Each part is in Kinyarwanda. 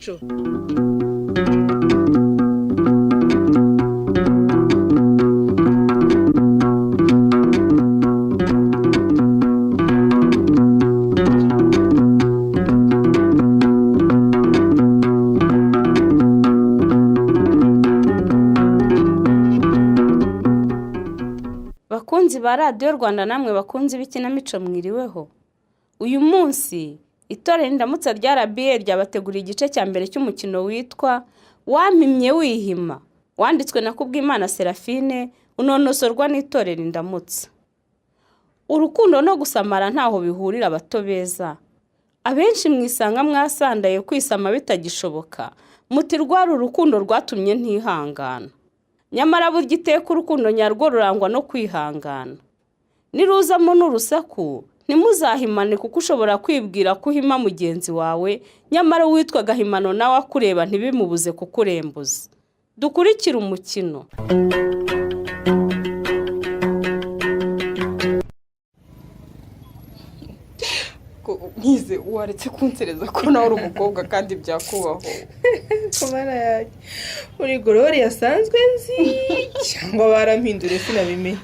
ikinamico. Bakunzi ba Radio Rwanda namwe bakunzi b'ikinamico mwiriweho. Uyu munsi itorero Indamutsa rya RBA ryabateguriye igice cya mbere cy'umukino witwa Wampimye wihima, wanditswe na Kubwimana Serafine, unonosorwa n'itorero Indamutsa. Urukundo no gusamara ntaho bihurira abato beza. Abenshi mwisanga mwasandaye kwisama bitagishoboka, muti rwari urukundo rwatumye ntihangana. Nyamara burya iteka urukundo nyarwo rurangwa no kwihangana. Niruzamo n'urusaku ntimuzahimane kuko ushobora kwibwira ko uhima mugenzi wawe, nyamara witwa gahimano nawe akureba ntibimubuze kukurembuza. Dukurikire umukino. Nkize waretse kunsereza ko nawe uri umukobwa kandi byakubaho. Kumara yaje. Uri Gorori yasanzwe nzi cyangwa barampindure sinabimenya.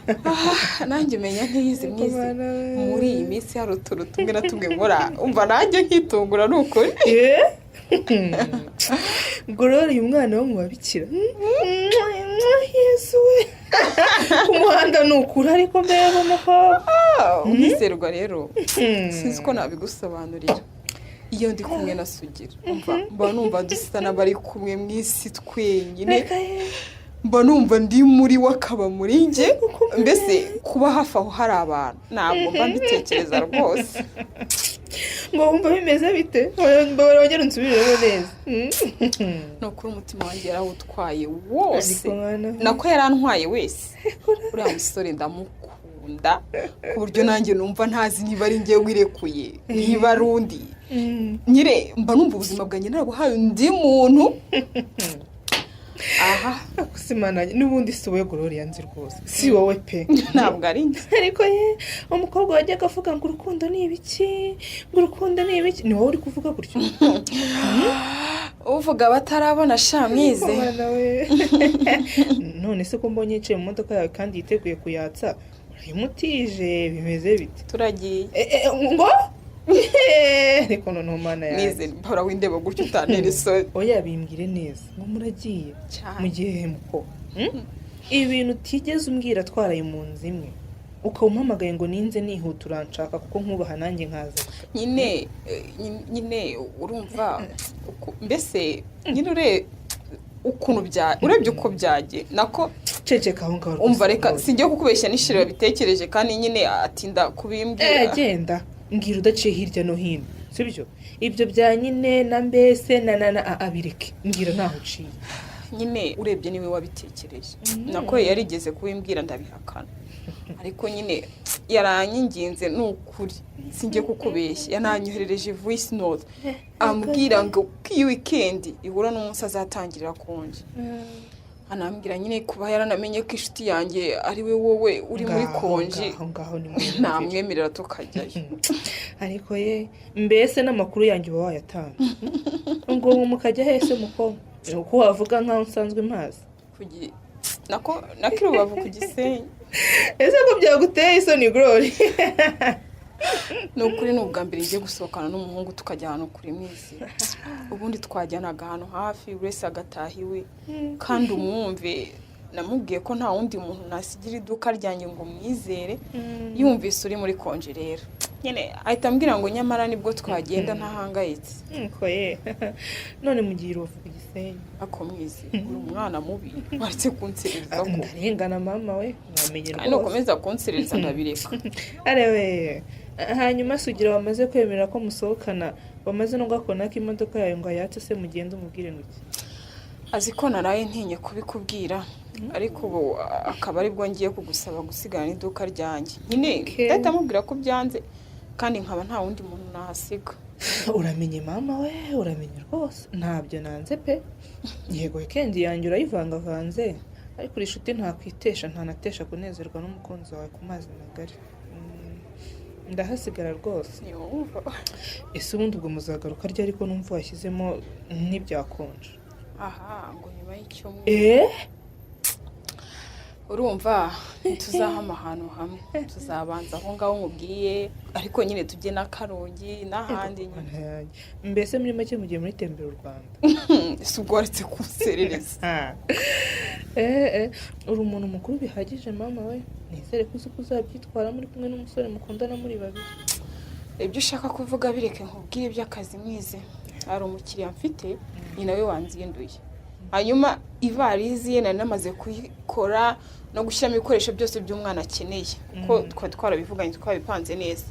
Nanjye menya ntiyize mwize. Muri iyi minsi hari utuntu tumwe na tumwe nkora. Umva nanjye nkitungura n'ukuri. Gorori umwana wo mu babikira. Yesu we. Umuhanda nukura ariko mbega umukobwa. Umwiserwa rero. Sinzi ko nabigusobanurira. Iyo ndi kumwe na Sugira, mba numva dusa n'abari kumwe mw'isi twenyine. Mba numva ndi muri wakaba muri nge. Mbese kuba hafi aho hari abantu ntabwo mba mbitekereza rwose. Ngo wumva bimeze bite? Wongera unsubiremo neza. Nukuri umutima wanjye yarawutwaye wose. Nako yarantwaye wese. Uriya musore ndamukunda ku buryo nanjye numva ntazi niba ari ngewe wirekuye niba ari undi. Nyire mba numva ubuzima bwanjye narabuhaye undi muntu. Aha kusimana n'ubundi si wowe Gorori yanzi rwose. Si wowe pe. Ntabwo ari njye. Ariko umukobwa wajyaga avuga ngo urukundo ni ibiki? Ngo urukundo ni ibiki? Ni wowe uri kuvuga gutyo. Uvuga batarabona shamwize. None se ko mbonye yicaye mu modoka yawe kandi yiteguye kuyatsa. Urayimutije bimeze bite? Turagiye. Ngo ariko none umana yaje. Nize mpora windeba gutyo utanera isoni. Oya bimbwire neza ngo muragiye mu gihe muko. Ibintu utigeze umbwira twaraye mu nzu imwe. Ukawumpamagaye ngo ninze nihuta uranshaka kuko nkubaha nanjye nkaza. Nyine urumva mbese nyine ukuntu urebye uko byaje nako ceceka aho ngaho. Umva reka singiye kukubeshya nishire babitekereje kandi nyine atinda kubimbwira. Genda mbwira udaciye hirya no hino sibyo ibyo bya nyine na mbese na abireke mbwira naho uciye. Nyine urebye niwe wabitekereje nako yarigeze kubimbwira ndabihakana ariko nyine yaranyinginze n'ukuri singiye kukubeshya yananyoherereje voice note ambwira ngo ki weekend ihura n'umunsi azatangirira konje. Anambwira nyine kuba yaranamenye ko inshuti yanjye ari we wowe uri muri konji namwemerera tukajyayo. Ariko mbese n'amakuru yanjye uba wayatanga ngo mukajya hese muko uko wavuga nkaho nsanzwe mpazi nako Rubavu ku Gisenyi. Ese ko byaguteye isoni Gorori? Nukuri n'ubwa mbere ngiye gusohokana n'umuhungu tukajya ahantu kuri mwizi. Ubundi twajyanaga ahantu hafi wese agatahiwe kandi umwumve. Namubwiye ko nta wundi muntu nasigira iduka ryanjye ngo mwizere. Yumvise uri muri konje rero nyine ahita ambwira ngo nyamara nibwo twagenda ntahangayitse. None mugiye Rubavu ku Gisenyi ako mwizi uri umwana mubi waretse kunsereza ko ndarengana mama we mwamenye rwose. Nukomeza kunsereza ndabireka. Arewe hanyuma Sugira wamaze kwemera ko musohokana bamaze no gakona ko imodoka yawe ngo yatse se mugende umubwire ngo azi ko naraye ntinye kubikubwira ariko ubu akaba ari bwo ngiye kugusaba gusigana iduka ryanjye. Nyine ndahita mubwira ko byanze kandi nkaba nta wundi muntu nahasiga. Uramenye mama we uramenye rwose ntabyo nanze pe. Yego weekend yanjye urayivangavanze ariko uri inshuti ntakwitesha ntanatesha kunezerwa n'umukunzi wawe ku mazi magari. ndahasigara rwose. Yumva. Ese ubundi ubwo muzagaruka ryari ko numva washyizemo n'ibyakonje? Aha ngo nyuma y'icyumweru. Urumva tuzahama ahantu hamwe, tuzabanza aho ngaho nkubwiye, ariko nyine tujye na Karongi n'ahandi nyine. Mbese muri make mugiye muri tembera u Rwanda? Ese ubwo waretse kunserereza. Uri umuntu mukuru bihagije mama we, nizere ko uzi ko uzabyitwara muri kumwe n'umusore mukundana muri babiri. Ibyo ushaka kuvuga bireke nkubwiye iby'akazi mwize. Hari umukiriya mfite ni nawe wanzinduye, hanyuma ivarizi ye nari namaze kuyikora no gushyiramo ibikoresho byose by'umwana akeneye ko twarabivuganye twabipanze neza.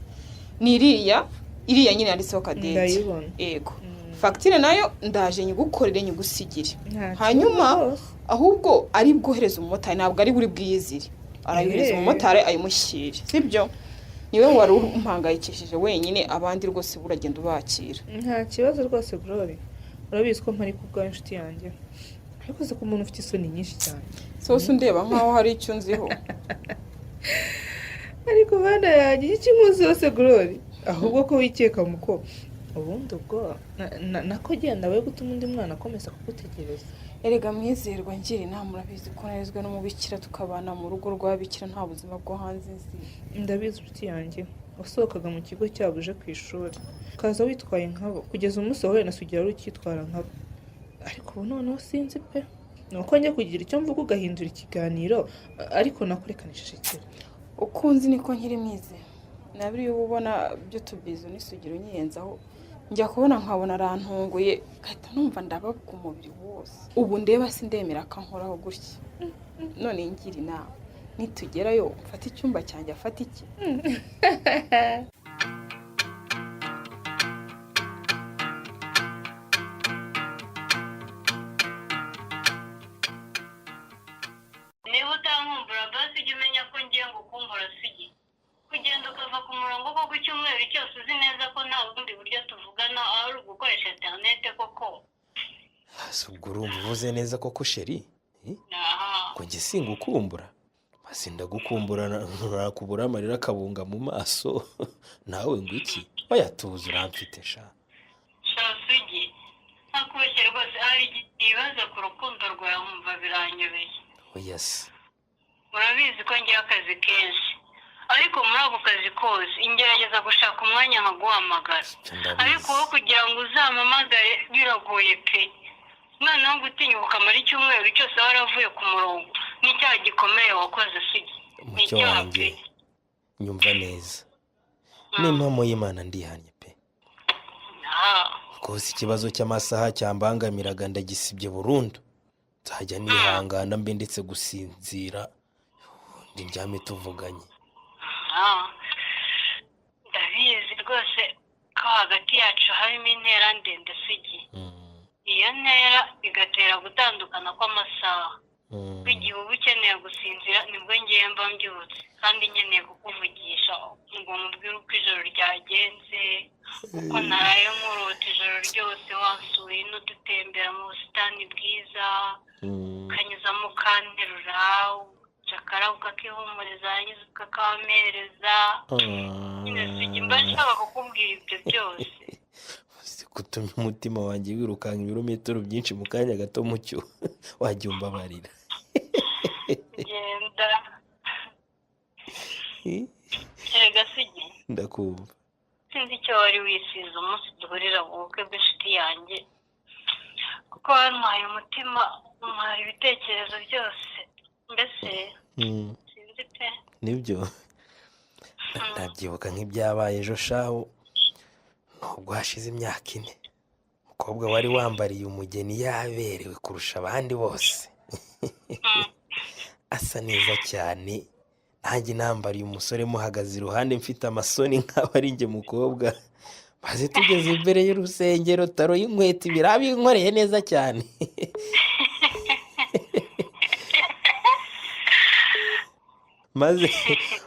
Ni iriya nyine yanditseho Cadette. Yego, fagitire nayo ndaje nyigukorere nyigusigire, hanyuma ahubwo ari bwohereza umumotari, ntabwo ari buri bwiyizire, arayohereza umumotari ayimushyire, sibyo? Niwe wari umpangayikishije wenyine, abandi rwose buragenda ubakira. Nta kibazo rwose Glory, urabizi ko mpari kubwa inshuti yanjye, ariko se ko umuntu ufite isoni nyinshi cyane. Sose undeba nkaho hari icyo nziho. Ariko bana yanjye iki muzi yose Glory, ahubwo ko wikeka muko ubundi ubwo nako genda we gutuma undi mwana akomeza kugutegereza. Erega mwizerwa ngira inama, urabizi ko narezwe n'umubikira tukabana mu rugo rw'abikira, nta buzima bwo hanze nzi. Ndabizi inshuti yanjye, wasohokaga mu kigo cyabo uje ku ishuri ukaza witwaye nkabo, kugeza umunsi wahuye na Sugira wari ukitwara nkabo. Ariko ubu noneho sinzi pe, nuko njye kugira icyo mvuga ugahindura ikiganiro, ariko nakurekanishije kera. Ukunzi niko nkiri mwize, nabiri uba ubona byo tubizo n'Isugira unyiyenzaho, njya kubona nkabona arantunguye, gahita numva ndababwa umubiri wose. Ubu ndeba sindemera akankoraho gutya. None ngira inama, nitugerayo mfata icyumba cyanjye afata iki? Niba utankumbura basi ujye umenya ko ngiye ngo kumbura Sugi. Kugenda ukava ku murongo ko ku cyumweru cyose uzi neza ko nta bundi buryo tuvugana ari ugukoresha internet koko. Ubwo urumva uvuze neza koko sheri? Ngo njye singukumbura? Basi ndagukumbura nakubura amarira akabunga mu maso. Nawe ngo iki? Oya tuzi uramfite sha. Sugi, nakubeshye rwose hari ikibazo ku rukundo rwawe wumva biranyobeye. Oya se. Urabizi ko ngira akazi kenshi, ariko muri ako kazi kose ingerageza gushaka umwanya nkaguhamagara, ariko wowe kugira ngo uzampamagare biragoye pe. Noneho gutinyuka ukamara icyumweru cyose waravuye ku murongo, n'icyaha gikomeye wakoze Sugi. Mucyo wanjye nyumva neza, n'impamo y'Imana ndihanye pe. Rwose ikibazo cy'amasaha cyambangamiraga ndagisibye burundu, nzajya nihangana mbe ndetse gusinzira ndi ndyame tuvuganye. Ndabizi rwose ko hagati yacu harimo intera ndende Sugi. Iyo ntera igatera gutandukana kw'amasaha. Igihe uba ukeneye gusinzira nibwo ngiye mba mbyutse, kandi nkeneye kukuvugisha ngo mubwire uko ijoro ryagenze, uko naraye nkurota ijoro ryose wasuye n'udutembera mu busitani bwiza, ukanyuzamo ukanterura, ucakara ukakihumuriza, hanyuma ukakamereza. Nyine Sugi mba nshaka kukubwira ibyo byose. Gutumye umutima wanjye wirukanka ibirometero byinshi mu kanya gato mucyo, wajya umbabarira. Genda. Erega Sugi, ndakumva. sinzi icyo wari wisize umunsi duhurira mu bukwe bw'inshuti yanjye, kuko wantwaye umutima, umpaye ibitekerezo byose. Mbese sinzi pe. Nibyo ndabyibuka nk'ibyabaye ejo shaho, nubwo hashize imyaka 4, umukobwa wari wambariye umugeni yaberewe kurusha abandi bose. Asa neza cyane, nanjye nambariye umusore muhagaze iruhande mfite amasoni nk'aho ari njye mukobwa. Maze tugeze imbere y'urusengero, taro y'inkweto birabinkoreye neza cyane.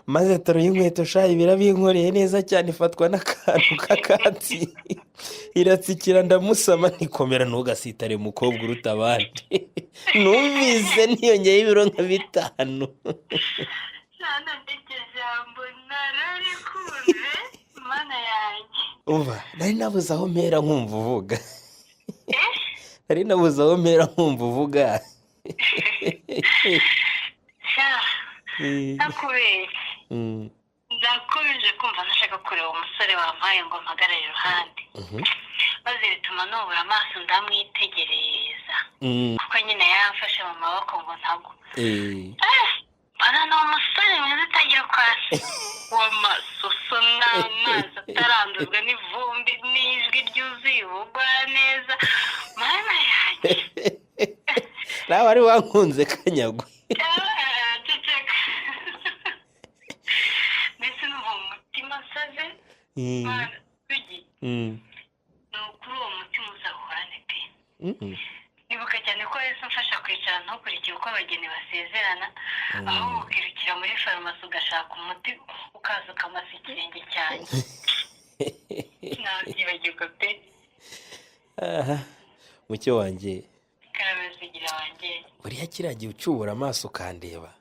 maze taro y'inkweto shayi birabinkoreye neza cyane, ifatwa n'akantu k'akatsi iratsikira, ndamusama ntikomera ntugasitare mukobwa uruta abandi. Numvise niyongeye ibiro nka 5. Sana ndetse jambo nararikura mana yanjye. umva nari nabuze aho mpera nkumva uvuga nari nabuze aho mpera nkumva uvuga sha nakubeshye. Ndakomeje kumva nashaka kureba umusore wampaye ngo mpagarare iruhande, maze bituma nubura amaso ndamwitegereza kuko nyine yamfashe mu maboko ngo ntagwa. Bana ni umusore mwiza utagira kwasi w'amasuso n'amazi ataranduzwa n'ivumbi n'ijwi ryuzuye ubugwa neza. Mana yanjye nawe wari wankunze kanyagwe. ceceka mbese numva mu mutima nsaze. Mana tugi ni ukuri uwo mutima uzawuhorane pe. Nibuka cyane ko Yesu amfasha kwicara ntukurikire uko abageni basezerana, aho ukirukira muri farumasi ugashaka umuti ukaza ukamasa ikirenge cyanjye. Nabyibagirwa pe. mucyo wanjye Karabazigira wanjye. buriya kiriya gihe ucubura amaso ukandeba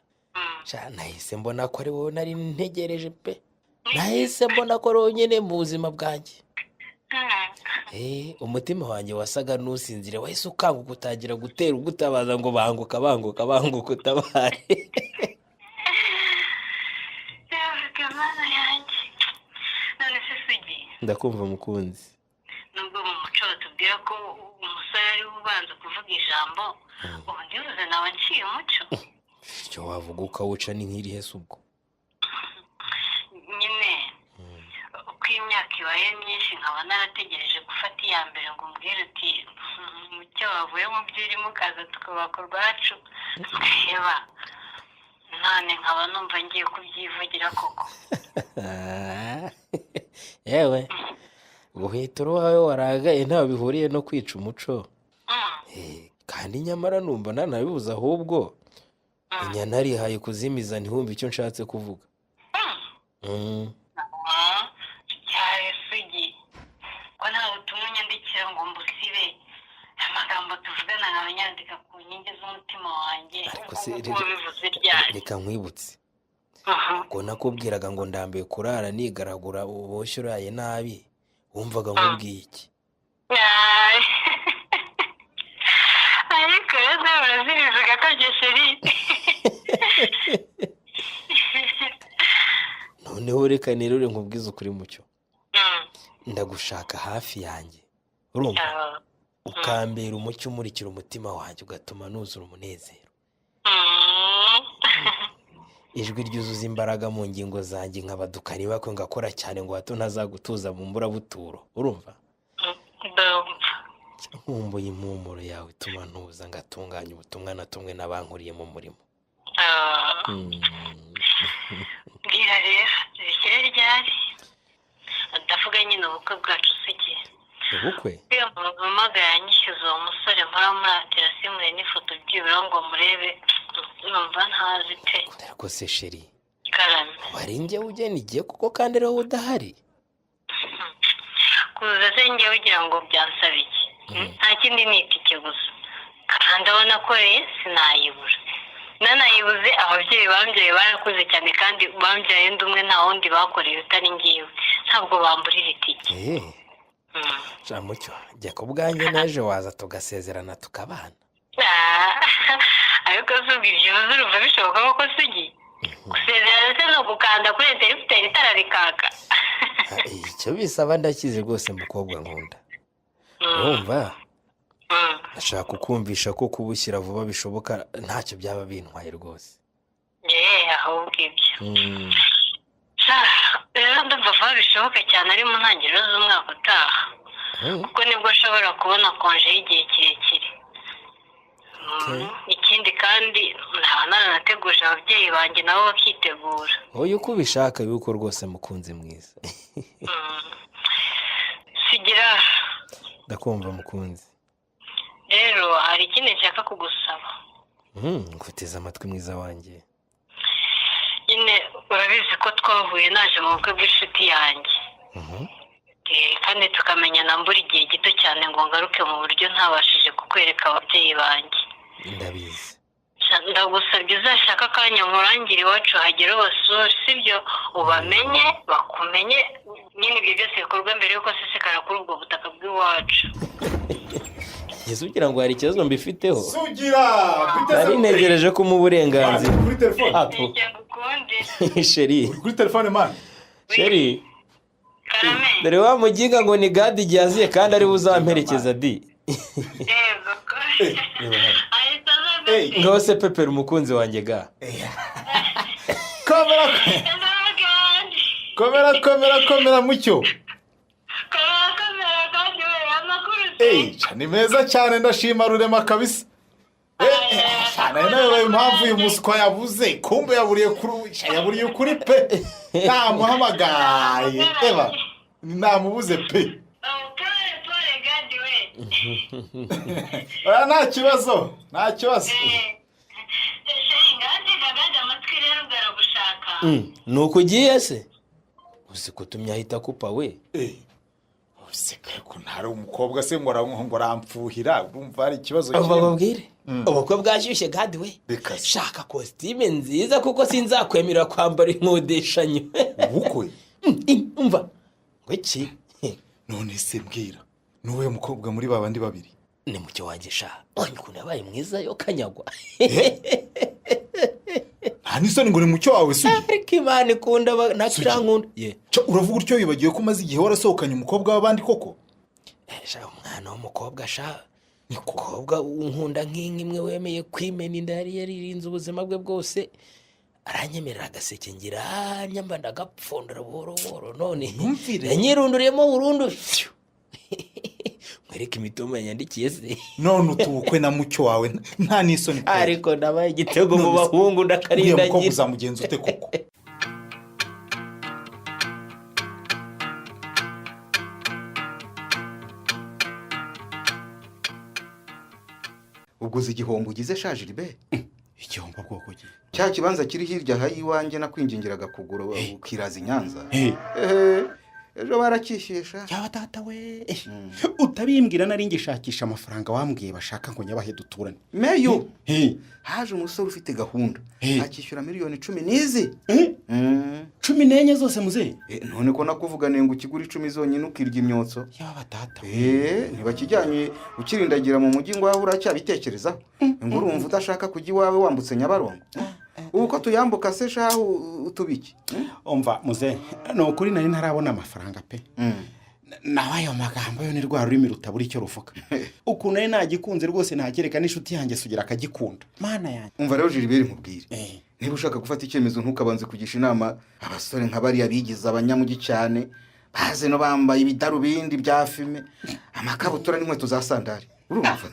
nahise mbona ko ari wowe nari ntegereje pe. nahise mbona ko ari wowe nyine mu buzima bwanjye. umutima wanjye wasaga n'usinzire wahise ukanguka utangira gutera ugutabaza ngo banguka banguka banguka utabare. Mana yanjye. None se Sugi, ndakumva mukunzi. nubwo mu muco batubwira ko umusore ari we ubanza kuvuga ijambo, ubu ndibuze nawe nciye umuco. icyo wavuga ukawuca ni nk'irihe se ubwo? Nyine uko imyaka ibaye myinshi nkaba narategereje gufata iya mbere ngo umbwire uti mucyo wavuye mu byo urimo ukaza tukubaka urwacu twiheba, none nkaba numva ngiye kubyivugira koko. yewe guhita uruwawe waragaye ntawe bihuriye no kwica umuco. kandi nyamara numva nanabibuze ahubwo inyana arihaye kuzimiza ntihumve icyo nshatse kuvuga. cyane Sugi, ko nta butumwa unyandikira ngo mbusibe amagambo tuvugana nkaba nyandika ku nkingi z'umutima wanjye. ariko se uko bivuze ryari? reka nkwibutse ngo nakubwiraga ngo ndambiye kurara nigaragura uboshye uraye nabi wumvaga nkubwiye iki? ariko rero nawe urazirizaga ko gesheri. noneho reka nirure nkubwize ukuri mucyo. ndagushaka hafi yanjye urumva, ukambera umucyo umurikira umutima wanjye ugatuma nuzura umunezero. ijwi ryuzuza imbaraga mu ngingo zanjye nkabaduka niba ko ngakora cyane ngo hato ntazagutuza mu mburabuturo urumva. nkumbuye impumuro yawe ituma ntuza ngatunganya ubutumwa natumwe n'abankuriye mu murimo. mbwira rero zibishyire ryari? ndavuga nyine ubukwe bwacu Sugi. ubukwe? iyo mpamagaye yanyishyuza uwo musore mpora muratira simure n'ifoto byibura ngo murebe, numva ntazi pe. ariko se sheri karame, wari njyewe ugena igihe kuko kandi ariho udahari. kuza se njyewe ugira ngo byansaba iki? nta kindi ni itike gusa, kandi aho nakoreye sinayibura. nanayibuze ababyeyi bambyaye barakuze cyane kandi bambyaye ndi umwe nta wundi bakoreye utari ngiwe, ntabwo bamburira itike. mucyo jya ku bwanjye n'ejo waza tugasezerana tukabana. ariko si ubwo ibyo urumva bishoboka koko Sugi? gusezerana se ni ugukanda kuri interefuteri itara rikaka. icyo bisaba ndakizi rwose mukobwa nkunda. urumva ndashaka kukumvisha ko kubushyira vuba bishoboka ntacyo byaba bintwaye rwose. ahubwo ibyo rero ndumva vuba bishoboka cyane ari mu ntangiriro z'umwaka utaha, kuko nibwo ashobora kubona konje y'igihe kirekire. ikindi kandi nkaba naranateguje ababyeyi banjye nabo bakitegura. wowe uko ubishaka yuko rwose mukunzi mwiza. Sugira, ndakumva mukunzi. rero hari ikindi nshaka kugusaba. nguteze amatwi mwiza wanjye. nyine urabizi ko twahuye naje mu bukwe bw'inshuti yanjye, kandi tukamenyana mbura igihe gito cyane ngo ngaruke mu buryo ntabashije kukwereka ababyeyi banjye. ndabizi. gusa ndagusabye uzashaka akanya nkurangire iwacu hagera ubasure sibyo ubamenye bakumenye nyine ibyo byose bikorwa mbere yuko asesekara kuri ubwo butaka bw'iwacu. Yesu ugira ngo hari ikibazo mbifiteho. Sugira Nari negereje ko mu burenganzira. kuri telefone. Apo. Sheri. Kuri telefone man. Sheri. Karame. Dore wa muginga ngo ni gadi giyaziye kandi ari buzamperekeza di. Yego ko. Ahita azaga. Ngaho se Pepper umukunzi wanjye ga. Komera mucyo. Ni meza cyane ndashima Rurema kabisa. Cyane nawe impamvu uyu muswa yabuze kumbe yaburiye kuri pe. Namuhamagaye. Eba. Namubuze pe. Nta kibazo. Nuko ugiye se? Uzi kutumya ahita kupa we. Useka ko ntari umukobwa se ngo rampfuhira urumva ari ikibazo cyane. Bababwire. Ubukwe bwashyushye gadi we. Shaka costume nziza kuko sinzakwemerera kwambara inkodeshanyo. Ubukwe? Umva. Ngo iki? None se mbwira. Nuwe mukobwa muri babandi babiri? Ni mucyo wanjye sha. Onye ukuntu yabaye mwiza yo kanyagwa. Nisoni ngo ni mucyo wawe sugi. Ariko Imana ikunda nakirankunda. Uravuga utyo wibagiye ko umaze igihe warasohokanye umukobwa w'abandi koko? Sha umwana w'umukobwa sha. Ni umukobwa unkunda nk'imwe wemeye kwimena inda yari yaririnze ubuzima bwe bwose. Aranyemerera agaseke ngira nyamba ndagapfondora buhoro none. Yanyirunduriyemo burundu. Mwereke imitoma yandikiye se. None utubukwe na mucyo wawe nta nisoni. Ariko nabaye igitego mu bahungu ndakarindagira. Uko uzamugenza ute koko? Uguze igihombo ugize shaje ribe. Igihombo bwoko ki? Cya kibanza kiri hirya hayi iwanjye nakwinjingiraga kugura ukiraza Nyanza. Ejo barakishyesha. Yaba tata we. Utabimbwira nari ngishakisha amafaranga wambwiye bashaka ngo nyabahe duturane. Meyo. Haje umusore ufite gahunda. Akishyura miliyoni 10 nizi. 14 zose muze. None ko nakuvuganiye ngo ukigura 10 zonyine ukirya imyotso. Yaba tata. Ntibakijyanye ukirindagira mu mujyi ngo wawe uracyabitekerezaho. Ngurumva udashaka kujya iwawe wambutse Nyabarongo. Uko tuyambuka se shaho utubiki. Umva muze no ukuri nari ntarabona amafaranga pe. Nabayo magambo yo ni rwa rurimi rutabura icyo ruvuga. Ukuntu nari nagikunze rwose ntakereka n'inshuti yanjye sugira akagikunda. Mana yanjye. Umva rero Gilbert mubwire. Niba ushaka gufata icyemezo ntukabanze kugisha inama abasore nk'abari abigize abanyamugi cyane. Baze no bambaye ibidarubindi bya fime. Amakabutura n'inkweto za sandari. Urumva?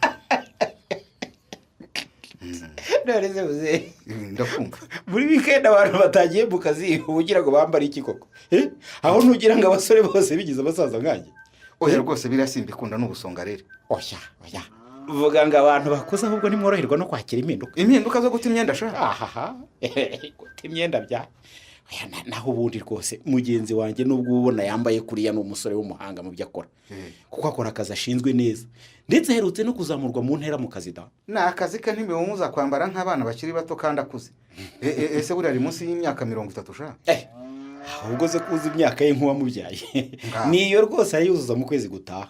Ndareze muze. Ndakumva. Muri weekend abantu batagiye mu kazi ubugira ngo bambare iki koko. Aho nugira ngo abasore bose bigize abasaza nganjye. Oya rwose birasimba ikunda n'ubusonga rero. Oya. Vuga ngo abantu bakuze ahubwo nimworoherwa no kwakira impinduka. Impinduka zo guta imyenda sha. Guta imyenda bya. Oya naho ubundi rwose mugenzi wanjye nubwo ubona yambaye kuriya n'umusore w'umuhanga mu byo akora. Kuko akora akazi ashinzwe neza. Ndetse herutse no kuzamurwa mu ntera mu kazi da. Na akazi ka ntibumuza kwambara nk'abana bakiri bato kandi akuze. Ese buri ari munsi y'imyaka 30 sha. Ahubwo ze kuza imyaka ye nkuwa mubyaye. Niyo rwose ayuzuza mu kwezi gutaha.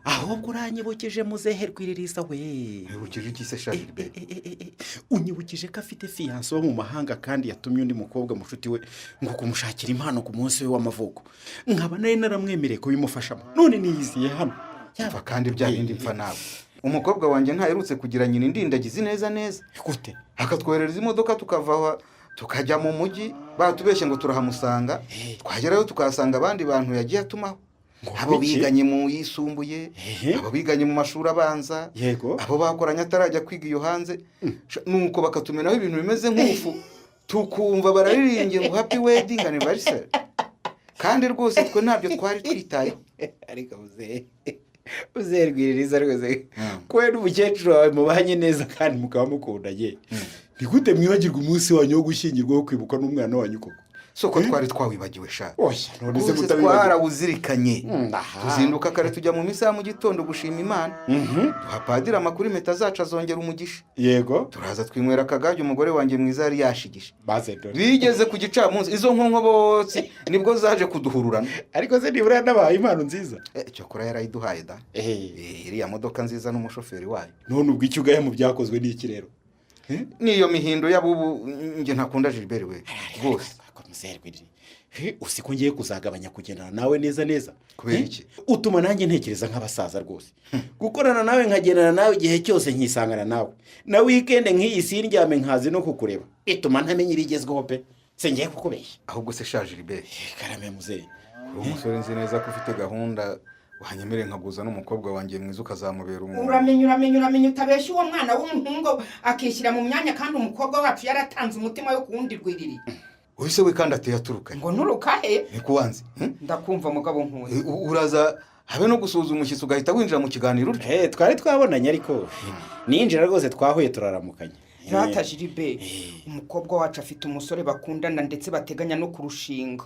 Ahubwo uranyibukeje muzehe rwiririsa we. Wibukije iki se shaje be? Unyibukije ko afite fiance wo mu mahanga kandi yatumye undi mukobwa mushuti we ngo kumushakira impano ku munsi we w'amavuko. Nkaba nari naramwemereye ko bimufashamo. None niyiziye hano. Yava kandi bya bindi mpfa nawe. Umukobwa wanjye ntaherutse kugira nyina indindagizi neza. Gute? Akatwohereza imodoka tukava tukajya mu mujyi batubeshye ngo turahamusanga. Twagerayo tukasanga abandi bantu yagiye atumaho. Abo biganye mu yisumbuye, abo biganye mu mashuri abanza, abo bakoranye atarajya kwiga iyo hanze. Nuko bakatumenaho ibintu bimeze nk'ufu. Tukumva barariringe ngo happy wedding anniversary. Kandi rwose twe ntabyo twari twitaye. Ariko uzerwiririza rwose. Kwera umukecuru wawe mubanye neza kandi mukaba mukundanye. Nigute mwibagirwa umunsi wanyu wo gushyingirwa wo kwibuka n'umwana wanyu koko? soko twari twawibagiwe sha oya none se rwose mutabibagiwe twarawuzirikanye aha. tuzinduka kare tujya mu misa ya mu gitondo gushima Imana duha padiri amakuru impeta zacu azongera umugisha yego turaza twinywera akagage umugore wanjye mwiza yari yashigisha baze dore bigeze ku gicamunsi izo nkonko bose nibwo zaje kuduhururana ariko se nibura nabaye impano nziza cyokora yarayiduhaye da iriya modoka nziza n'umushoferi wayo none ubwo icyo ugaya mu byakozwe n'iki rero niyo mihindo y'abubu nge ntakunda Gilbert we rwose usi ko ngiye kuzagabanya kugendana nawe neza kubera iki utuma nanjye ntekereza nk'abasaza rwose gukorana nawe nkagendana nawe igihe cyose nkisangana nawe na weekend nk'iyi sindyame nkazi no kukureba bituma ntamenya ibigezweho pe se ngiye kukubeshya ahubwo se sha Gilbert karame muzehe uri umusore nzi neza ko ufite gahunda wanyemere nkaguza n'umukobwa wanjye mwiza ukazamubera umuntu uramenye utabeshya uwo mwana w'umuhungu akishyira mu myanya kandi umukobwa wacu yaratanze umutima yo kuwundirwiriri uhise we kandi ateye aturukanye ngo nturukahe ni kuwanze ndakumva mugabo nkuye uraza habe no gusuhuza umushyitsi ugahita winjira mu kiganiro twari twabonanye ariko ninjira rwose twahuye turaramukanye rata Gilbert umukobwa wacu afite umusore bakundana ndetse bateganya no kurushinga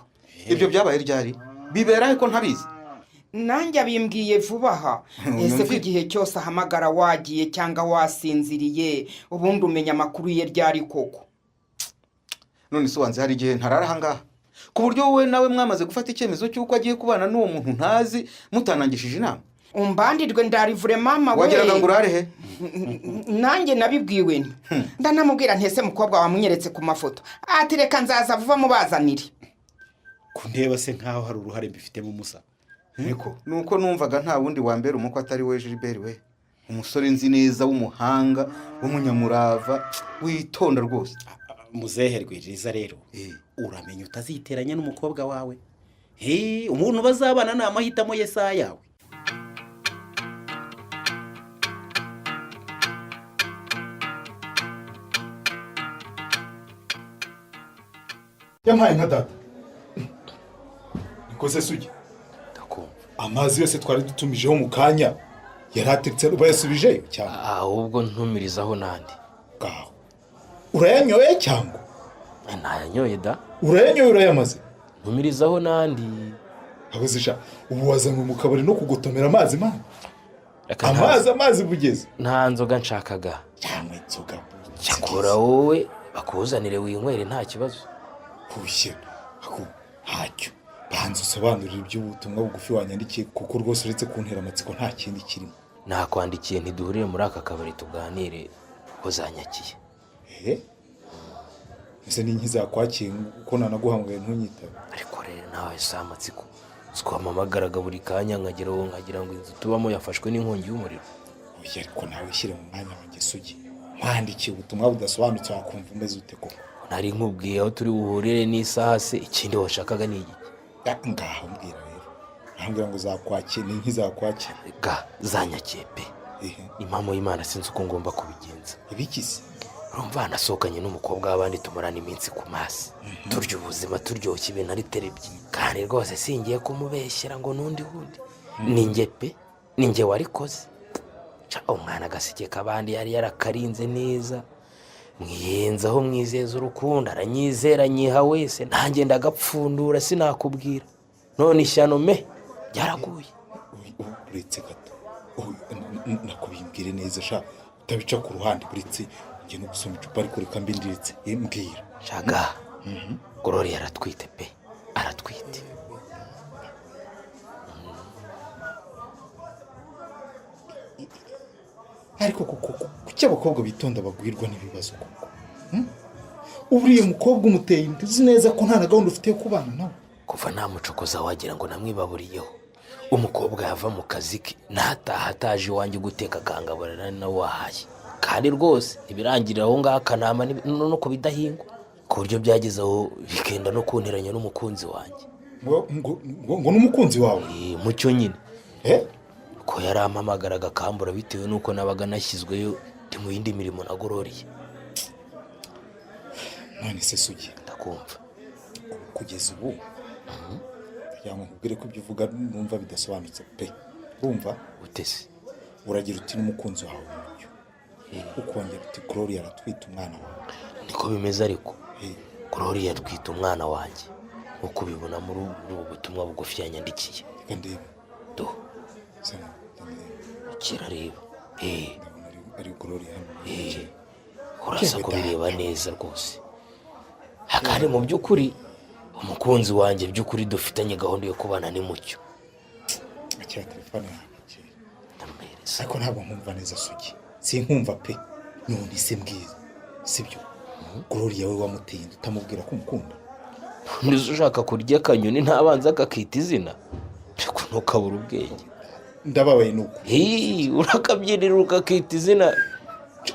ibyo byabaye ryari bibera ariko ntabizi nanjye abimbwiye vuba aha ese ko igihe cyose ahamagara wagiye cyangwa wasinziriye ubundi umenya amakuru ye ryari koko none se wanze hari igihe ntarara ahangaha ku buryo wowe nawe mwamaze gufata icyemezo cy'uko agiye kubana n'uwo muntu ntazi mutanangishije inama umbandirwe ndarivure mama we wageraga ngo urare he nanjye nabibwiwe ndanamubwira ntese mukobwa wamunyeretse ku mafoto ati reka nzaza vuba mubazanire kundeba se nkaho hari uruhare mbifitemo musa niko nuko numvaga nta wundi wambera umukwe atari we Gilbert we umusore nzi neza w'umuhanga w'umunyamurava witonda rwose muzehe rwiriza rero uramenya utaziteranya n'umukobwa wawe umuntu bazabana ni amahitamo ye saa yawe yampaye nka data niko se sugi amazi yose twari dutumijeho mu kanya yarateretse bayasubijeyo cyangwa ahubwo ntumirizaho n'andi ngaho urayanyoye cyangwa ntayanyoye da urayanyoye urayamaze ntumirizaho n'andi abazisha ubu wazanywe mu kabari no kugotomera amazi mana amazi bugeze nta nzoga nshakaga cyangwa inzoga cyakora wowe bakuzanire winywere nta kibazo kushye ntacyo banza usobanurira iby'ubutumwa bugufi wanyandikiye kuko rwose uretse kuntera amatsiko nta kindi kirimo nakwandikiye ntiduhurire muri aka kabari tuganire uzanyakiye ese ni nkizakwakiye ko nanaguhamagaye ntunyitabe ariko rero nawe si amatsiko twamamagaraga buri kanya nkagira ngo inzu tubamo yafashwe n'inkongi y'umuriro oya ariko nawe ushyire mu mwanya wanjye sugi nkwandikiye ubutumwa budasobanutse wakumva umeze ute koko nari nkubwiye aho turi buhurire n'isaha se ikindi washakaga ni igiki ngaho mbwira rero ahambwira ngo zakwakire ni nk'izakwakire ga zanyakiye pe impamo y'Imana sinzi uko ngomba kubigenza ibikisi urumva nasohokanye n'umukobwa w'abandi tumarana iminsi ku mazi turya ubuzima turyoshye ibintu ari terebye kandi rwose singiye kumubeshyera ngo n'undi wundi ninjye pe ninjye warikoze umwana agaseke k'abandi yari yarakarinze neza mwiyenzaho mwizeza urukundo aranyizera nyiha wese nanjye ndagapfundura sinakubwira none ishyano me ryaraguye uretse gato nakubimbwire neza sha utabica ku ruhande uretse njye no gusoma icupa ariko reka mbindiritse mbwira shaga Gloria aratwite pe aratwite ariko kuki abakobwa bitonda bagwirwa n'ibibazo koko uriye mukobwa umuteye inda uzi neza ko nta na gahunda ufite yo kubana nawe kuva nta mucokoza wagira ngo namwibaburiyeho umukobwa yava mu kazi ke ntataha ataje iwanjye guteka akangaburana nawe wahaye kandi rwose ntibirangirira aho ngaho akanama no kubidahingwa ku buryo byageze aho bikenda no kunteranya n'umukunzi wanjye ngo n'umukunzi wawe mucyo nyine ko yarampamagaraga akambura bitewe n'uko nabaga nashyizweyo ndi mu yindi mirimo nagororiye none se sugi ndakumva kugeza ubu kugira ngo nkubwire ko ibyo uvuga numva bidasobanutse pe urumva utese uragira uti n'umukunzi wawe mucyo ukongera uti Gloria aratwita umwana wawe niko bimeze ariko Gloria atwita umwana wanjye uko ubibona muri ubu butumwa bugufi yanyandikiye. reka ndebe do sana ndebe kirareba ndabona ari gorori hano urasa kubireba neza rwose. Akari mu by'ukuri umukunzi wanjye by'ukuri dufitanye gahunda yo kubana ni mucyo. akira telefone yawe Ndamuhereza. ariko ntabwo nkumva neza Sugi sinkumva pe none se mbwiza sibyo gorori yawe wamuteye utamubwira ko umukunda Nizo ushaka kurya akanyoni ntabanza akakita izina ariko ntukabura ubwenge. ndababaye nuko urakabyinira ukakita izina.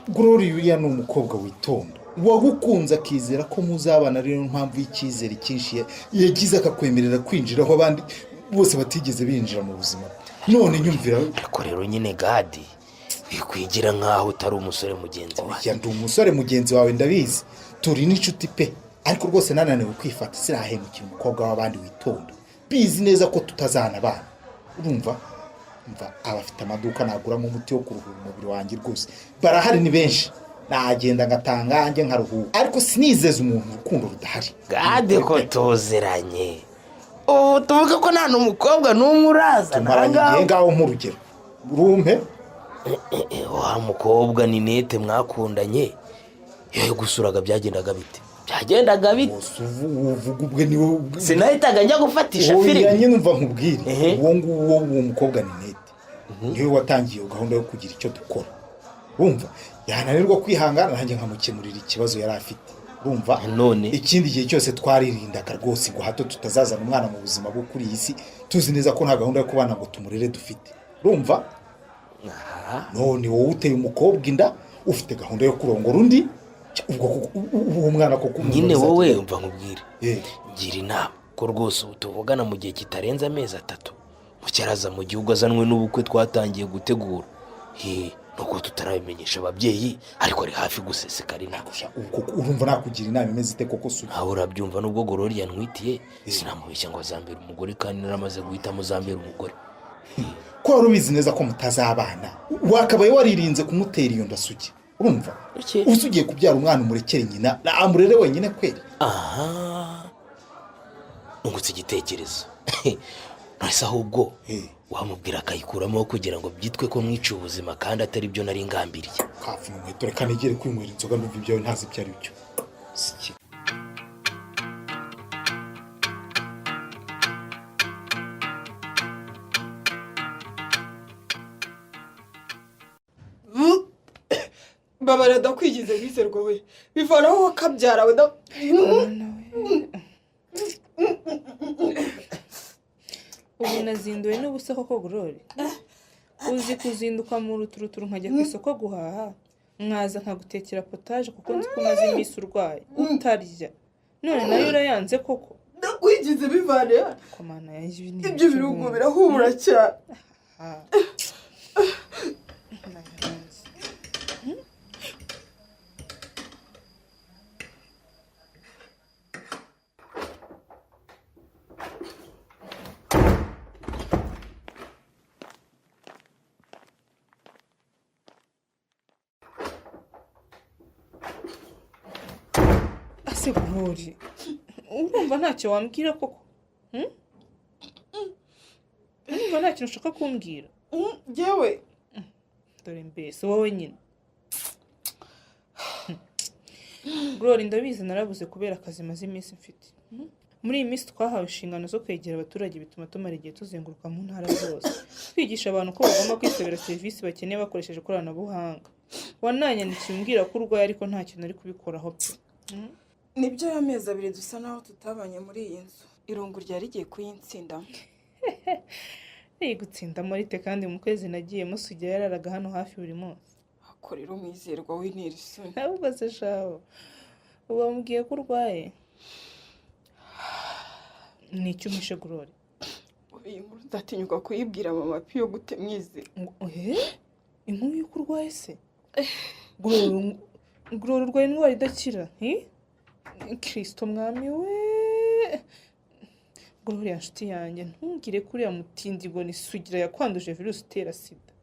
gorori yuriya ni umukobwa witonda wagukunze akizera ko muzabana, rero mpamvu y'icyizere cyinshi yagize akakwemerera kwinjira aho abandi bose batigeze binjira mu buzima. None nyumvira ariko rero nyine Gadi bikwigira nkaho utari umusore mugenzi wawe. ya ndi umusore mugenzi wawe ndabizi turi n'inshuti pe, ariko rwose nananiwe kwifata sirahemukira umukobwa w'abandi witonda bizi neza ko tutazana abana. Urumva abafite amaduka naguramo umuti wo kuruhura umubiri wanjye rwose barahari ni benshi, nagenda ngatanga njye nkaruhuka, ariko sinizeza umuntu urukundo rudahari. Gade ko tuzeranye tuvuga ko nta n'umukobwa n'umwe uraza. tumaranye igihe ngaho nk'urugero urumpe wa mukobwa ni Nete mwakundanye yewe gusuraga byagendaga bite? Byagendaga bite? uvuga ubwe niwe sinahitaga njya gufatisha filime. nyine umva nkubwire uwo nguwo uwo mukobwa ni Nete niwe watangiye gahunda yo kugira icyo dukora. Urumva yananirwa kwihangana nanjye nkamukemurira ikibazo yari afite. Urumva none ikindi gihe cyose twaririndaga rwose ngo hato tutazazana umwana mu buzima bwo kuri iyi si tuzi neza ko nta gahunda yo kubana ngo tumurere dufite. Urumva none wowe uteye umukobwa inda ufite gahunda yo kurongora undi uwo mwana koko nyine wowe umva nkubwire gira inama ko rwose ubu tuvugana mu gihe kitarenze amezi 3 mucyaraza mu gihugu azanwe n'ubukwe twatangiye gutegura nuko tutarabimenyesha ababyeyi ariko ari hafi gusesekara inagusha. Urumva nakugira inama imeze ite koko Sugi? Nawe urabyumva nubwo gorori yanwitiye sinamubeshya ngo azambere umugore kandi naramaze guhita muzambera umugore. Ko wari ubizi neza ko mutazabana wakabaye waririnze kumutera iyo nda Sugi. Urumva usugiye kubyara umwana umurekere nyina amurere wenyine kweri. Ungutse igitekerezo nase ahubwo wamubwira akayikuramo kugira ngo byitwe ko mwica ubuzima kandi atari byo nari ngambiriye. Kafu n'umweto reka nigere kwinywera inzoga numva ibyo ntazi ibyo ari byo. Siki babara ndakwigize bizerwa we bivanaho wakabyara we ubu nazinduwe n'ubusa koko Gorori. Uzi kuzinduka mu ruturuturu nkajya ku isoko guhaha mwaza nkagutekera potaje kuko nzi ko umaze iminsi urwaye utarya none nayo urayanze koko. Ndakwigize bivane komana yanjye ibyo birungo birahumura cyane. Gorori urumva ntacyo wambwira koko? Urumva nta kintu ushaka kumbwira? Yewe dore mbese wowe nyine Gorori ndabizi narabuze kubera akazi maze iminsi mfite. Muri iyi minsi twahawe inshingano zo kwegera abaturage bituma tumara igihe tuzenguruka mu ntara zose twigisha abantu ko bagomba kwisabira serivisi bakeneye bakoresheje ikoranabuhanga. Wananyandikiye umbwira ko urwaye ariko nta kintu ari kubikoraho pe. Nibyo y'amezi 2 dusa naho tutabanye muri iyi nzu. Irungu ryari rigiye kuyintsindamo. Gutsinda morite kandi mu kwezi nagiye musugira yararaga hano hafi buri munsi. Akorera umwizerwa w'Inirison. Ahubwo se shaho uba mubwiye ko urwaye? Ni icyo umishe Gorori? Iyi nkuru ndatinyuka kuyibwira mama Piyo gute mwize. Inkuru y'uko urwaye se? Gorori urwaye indwara idakira? Kristo mwami we Gorori yanshuti yanjye ntungire kuri ya mutindi ngo ni Sugira yakwanduje virusi itera sida.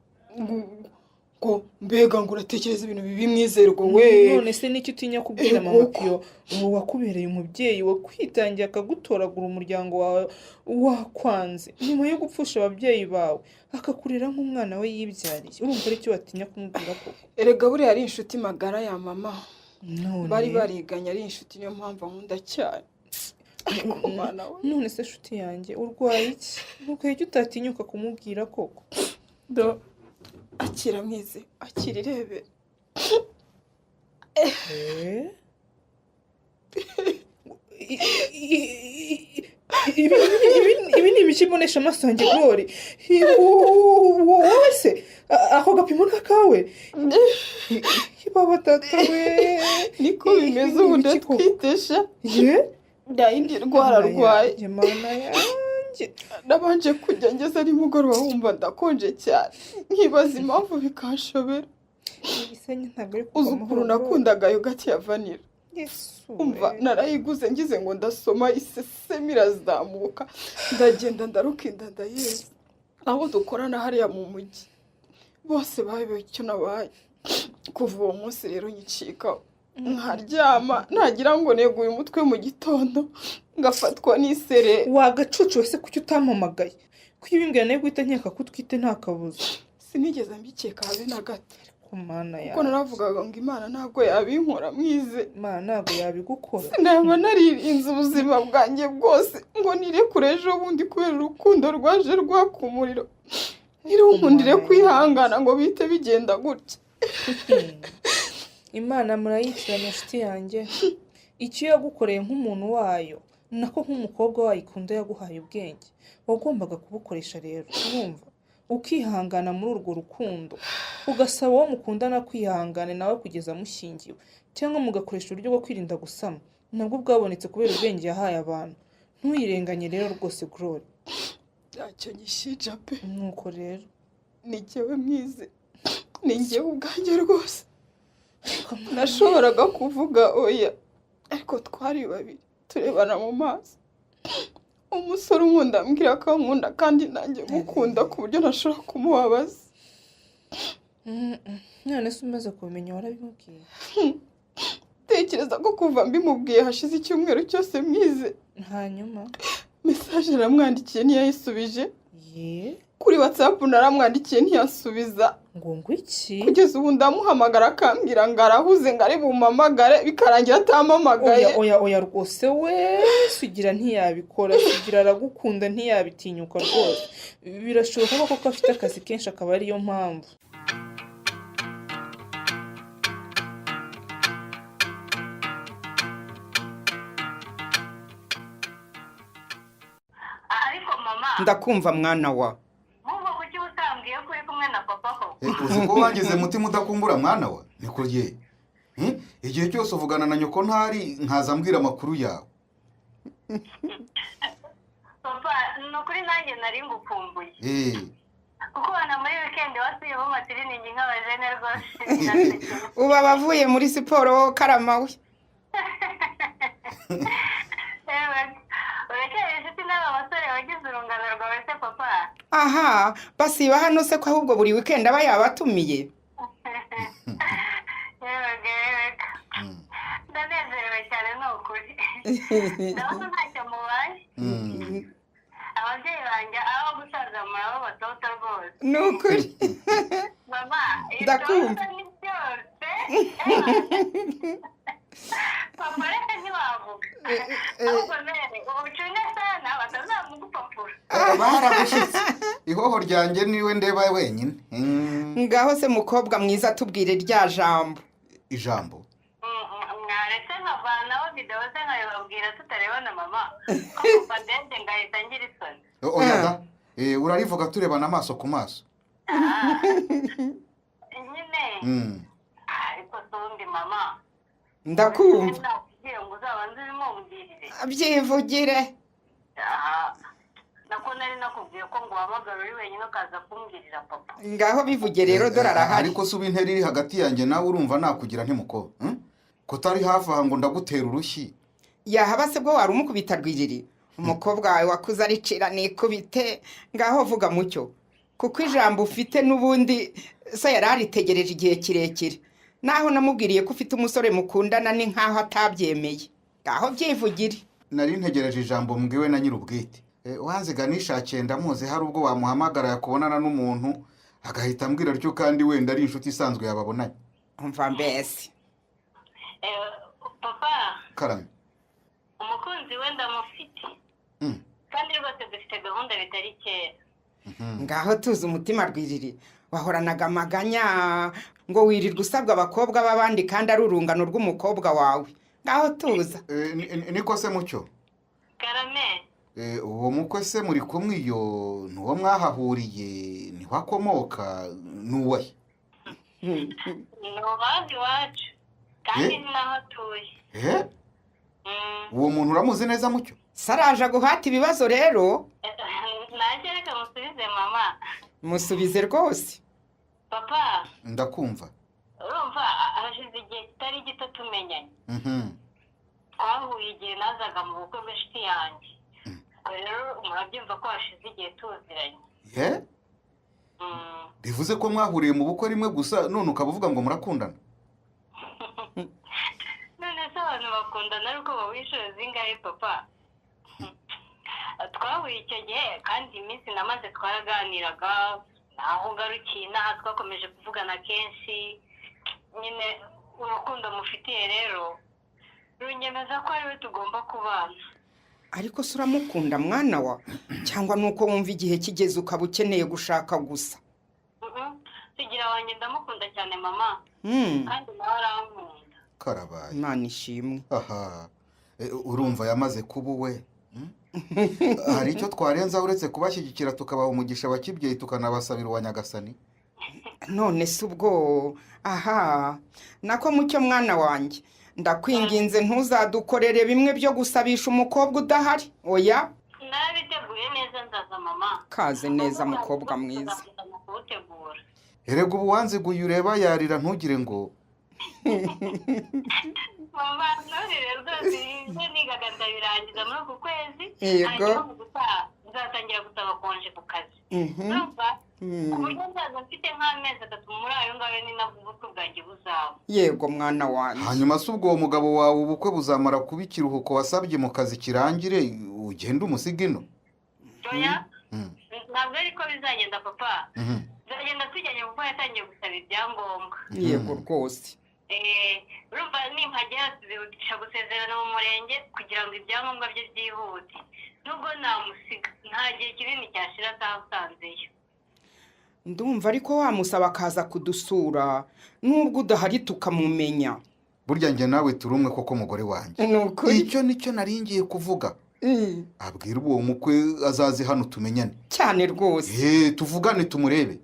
ngo mbega ngo uratekereza ibintu bibi mwizerwa we. none se n'icyo utinya kubwira mama Piyo uwo wakubereye umubyeyi wakwitangiye akagutoragura umuryango wawe wakwanze nyuma yo gupfusha ababyeyi bawe akakurera nk'umwana we yibyariye urumva ari cyo watinya kumubwira koko? Erega buriya ari inshuti magara ya mama, none bari bariganye ari inshuti, niyo mpamvu nkunda cyane. Ariko mwana we, none se nshuti yanjye urwaye iki ntukajye utatinyuka kumubwira koko? do akira mwize, akira irebe. Ibi ni ibiki mbonesha amaso yanjye Glory? Wowe se ako gapimo n'akawe? Baba tata we, niko bimeze ubu ndatwitesha. Ndayindi ndwara arwaye. Mana yanjye. Nabanje kujya ngeze ari mugoroba wumva ndakonje cyane. Nkibaza impamvu bikanshobera. Igisenyi ntabwo ari kuva uzi ukuntu nakundaga yogati ya vanilla. Umva narayiguze ngize ngo ndasoma isesemi irazamuka ndagenda ndarukinda ndayeza aho dukorana hariya mu mujyi bose babiwe icyo nabaye. Kuva uwo munsi rero nyicika nkaryama nagira ngo neguye umutwe mu gitondo ngafatwa n'isere. Wagacucu wese kuki utampamagaye? Kwibimbwira nayo guhita nkeka ko utwite nta kabuza. Sinigeze mbikeka habe na gato. Mana ya. Kuko naravugaga ngo Imana ntabwo yabinkora mwize. Imana ntabwo yabigukora. Sinaba naririnze ubuzima bwanjye bwose ngo nirekure ejo bundi kubera urukundo rwaje rwaka umuriro. Ntirunkundire kwihangana ngo bite bigenda gutya. Imana murayicirana nshuti yanjye. Icyo yagukoreye nk'umuntu wayo nako nk'umukobwa wayikunda yaguhaye ubwenge. Wagombaga kubukoresha rero urumva ukihangana muri urwo rukundo ugasaba uwo mukundana kwihangana nawe kugeza mushingiwe cyangwa mugakoresha uburyo bwo kwirinda gusama nabwo bwabonetse kubera ubwenge yahaye abantu. Ntuyirenganye rero rwose Glory. Ntacyo nyishinja pe. Nuko rero ni jyewe mwize, ni jyewe ubwanjye rwose. Nashoboraga kuvuga oya ariko twari babiri turebana mu maso. Umusore unkunda ambwira ko ankunda kandi nanjye gukunda ku buryo ntashobora kumubabaza. None se umaze kubimenya warabimubwiye? Tekereza ko kuva mbimubwiye hashize icyumweru cyose mwize. Hanyuma message naramwandikiye ntiyayisubije. Kuri WhatsApp naramwandikiye ntiyasubiza. Ngo iki? Kugeza ubu ndamuhamagara akambwira ngo arahuze ngo ari bumamagare bikarangira atampamagaye. Oya rwose we sugira ntiyabikora, sugira aragukunda ntiyabitinyuka rwose. Birashoboka ko afite akazi kenshi akaba ariyo mpamvu. Ariko mama ndakumva mwana wa. Mumva kuki utambwiye ko uri kumwe na papa ko? Uzi ko wangize mutima udakumbura mwana wa niko ye. Igihe cyose uvugana na nyoko ntari nkaza mbwira amakuru yawe. Papa nukuri nanjye nari ngukumbuye. Kuko wana muri weekend wasuye mu matiriningi nk'abajene rwose. Uba bavuye muri siporo karamawe. Urekeye inshuti n'aba basore wagize urungano rwawe se papa? Aha basiba hano se ko ahubwo buri weekend aba yabatumiye. Ndanezerewe cyane ni ukuri. Ndabona ntacyo mubaye. Ababyeyi banjye aho gusaza murabo batoto rwose. Ni ukuri. Mama ndakumva. ni byose. Papa reka ntiwavuga. Ahubwo mbere ubucunge sana batazamugupapura. Baragushyitse. Ihoho ryanjye niwe ndeba wenyine. Ngaho se mukobwa mwiza tubwire rya jambo. Ijambo. Mwaretse nkavanaho video ze nkabibabwira tutarebana mama. Ko papa ndende ngahita ngira isoni. Oya da. Urarivuga turebana amaso ku maso. Nyine. Ariko sundi mama. Ndakumva. Nakubwiye ngo uzabanze ubimubwirire. Abyivugire. Nako nari nakubwiye ko ngo uhamagara uri wenyine ukaza kumbwirira papa. Ngaho bivuge rero dore arahari. Ariko suba intera iri hagati yanjye nawe urumva nakugira ntimuko. Kutari hafi aha ngo ndagutera urushyi. Yahaba se bwo wari umukubita rwiriri. Umukobwa wawe wakuze aricira nikubite ngaho vuga mucyo. Kuko ijambo ufite nubundi so yari aritegereje igihe kirekire, naho namubwiriye ko ufite umusore mukundana ni nkaho atabyemeye. Ngaho byivugire. nari ntegereje ijambo mbwiwe na nyir'ubwite. Wanziga nishakiye ndamuzi, hari ubwo wamuhamagara yakubonana n'umuntu agahita ambwira atyo, kandi wenda ari inshuti isanzwe yababonanye. Umva mbese. Papa, Karame. umukunzi we ndamufite. Kandi rwose dufite gahunda bitari kera. Ngaho tuzi umutima rwiriri, wahoranaga amaganya ngo wirirwa usabwa abakobwa b'abandi kandi ari urungano rw'umukobwa wawe. Ngaho tuza. Niko se mucyo? Karame. Uwo mukwe se muri kumwe iyo n'uwo mwahahuriye niho akomoka n'uwahe? Nubazi wacu. Kandi ni naho atuye. Uwo muntu uramuzi neza mucyo? Saraje guhata ibibazo rero. Nanjye reka musubize mama. Musubize rwose. Papa. Ndakumva. Urumva hashize igihe kitari gito tumenyanye. Twahuye igihe nazaga mu bukwe bw'inshuti yanjye. Rero murabyumva ko hashize igihe tuziranye. Bivuze ko mwahuriye mu bukwe rimwe gusa none ukaba uvuga ngo murakundana? None se abantu bakundana ariko bawishyura zingahe papa? Twahuye icyo gihe kandi iminsi namaze twaraganiraga, naho ugarukiye inaha twakomeje kuvugana kenshi. Nyine urukundo mufitiye rero runyemeza ko ariwe tugomba kubana. Ariko se uramukunda mwana wa, cyangwa nuko wumva igihe kigeze ukaba ukeneye gushaka gusa? Sigira wanjye ndamukunda cyane mama. Kandi nawe arankunda. Karabaye. Imana ishimwe. Aha. Urumva yamaze kuba uwe. Hari icyo twarenza uretse kubashyigikira tukabaha umugisha wa kibyeyi tukanabasabira uwa Nyagasani? None se ubwo aha nako mucyo mwana wanjye, ndakwinginze ntuzadukorere bimwe byo gusabisha umukobwa udahari. Oya, nabiteguye neza nzaza mama. Kaze neza mukobwa mwiza. Erega ubu wanziguye ureba yarira ntugire ngo mama nturire rwose, ibyo nigaga ndabirangiza muri uku kwezi. Yego. Nzatangira gusaba konje ku kazi. Urumva ku buryo nzaza mfite nk'amezi 3 muri ayo ngayo ni nabwo ubukwe bwanjye buzaba. Yego mwana wanjye. hanyuma se ubwo uwo mugabo wawe ubukwe buzamara kuba ikiruhuko wasabye mu kazi kirangire ugenda umusiga ino? Oya, ntabwo ariko bizagenda papa. Nzagenda tujyanye kuko yatangiye gusaba ibyangombwa. Yego rwose. Urumva nimpagera tuzihutisha gusezerana mu murenge kugira ngo ibyangombwa bye byihute. Nubwo namusiga nta gihe kinini cyashira atasanzeyo. Ndumva ariko wamusaba akaza kudusura, nubwo udahari tukamumenya. Burya njye nawe turumwe koko mugore wanjye. Icyo nicyo naringiye kuvuga. Abwira uwo mukwe azaze hano tumenyane. Cyane rwose. Tuvugane tumurebe.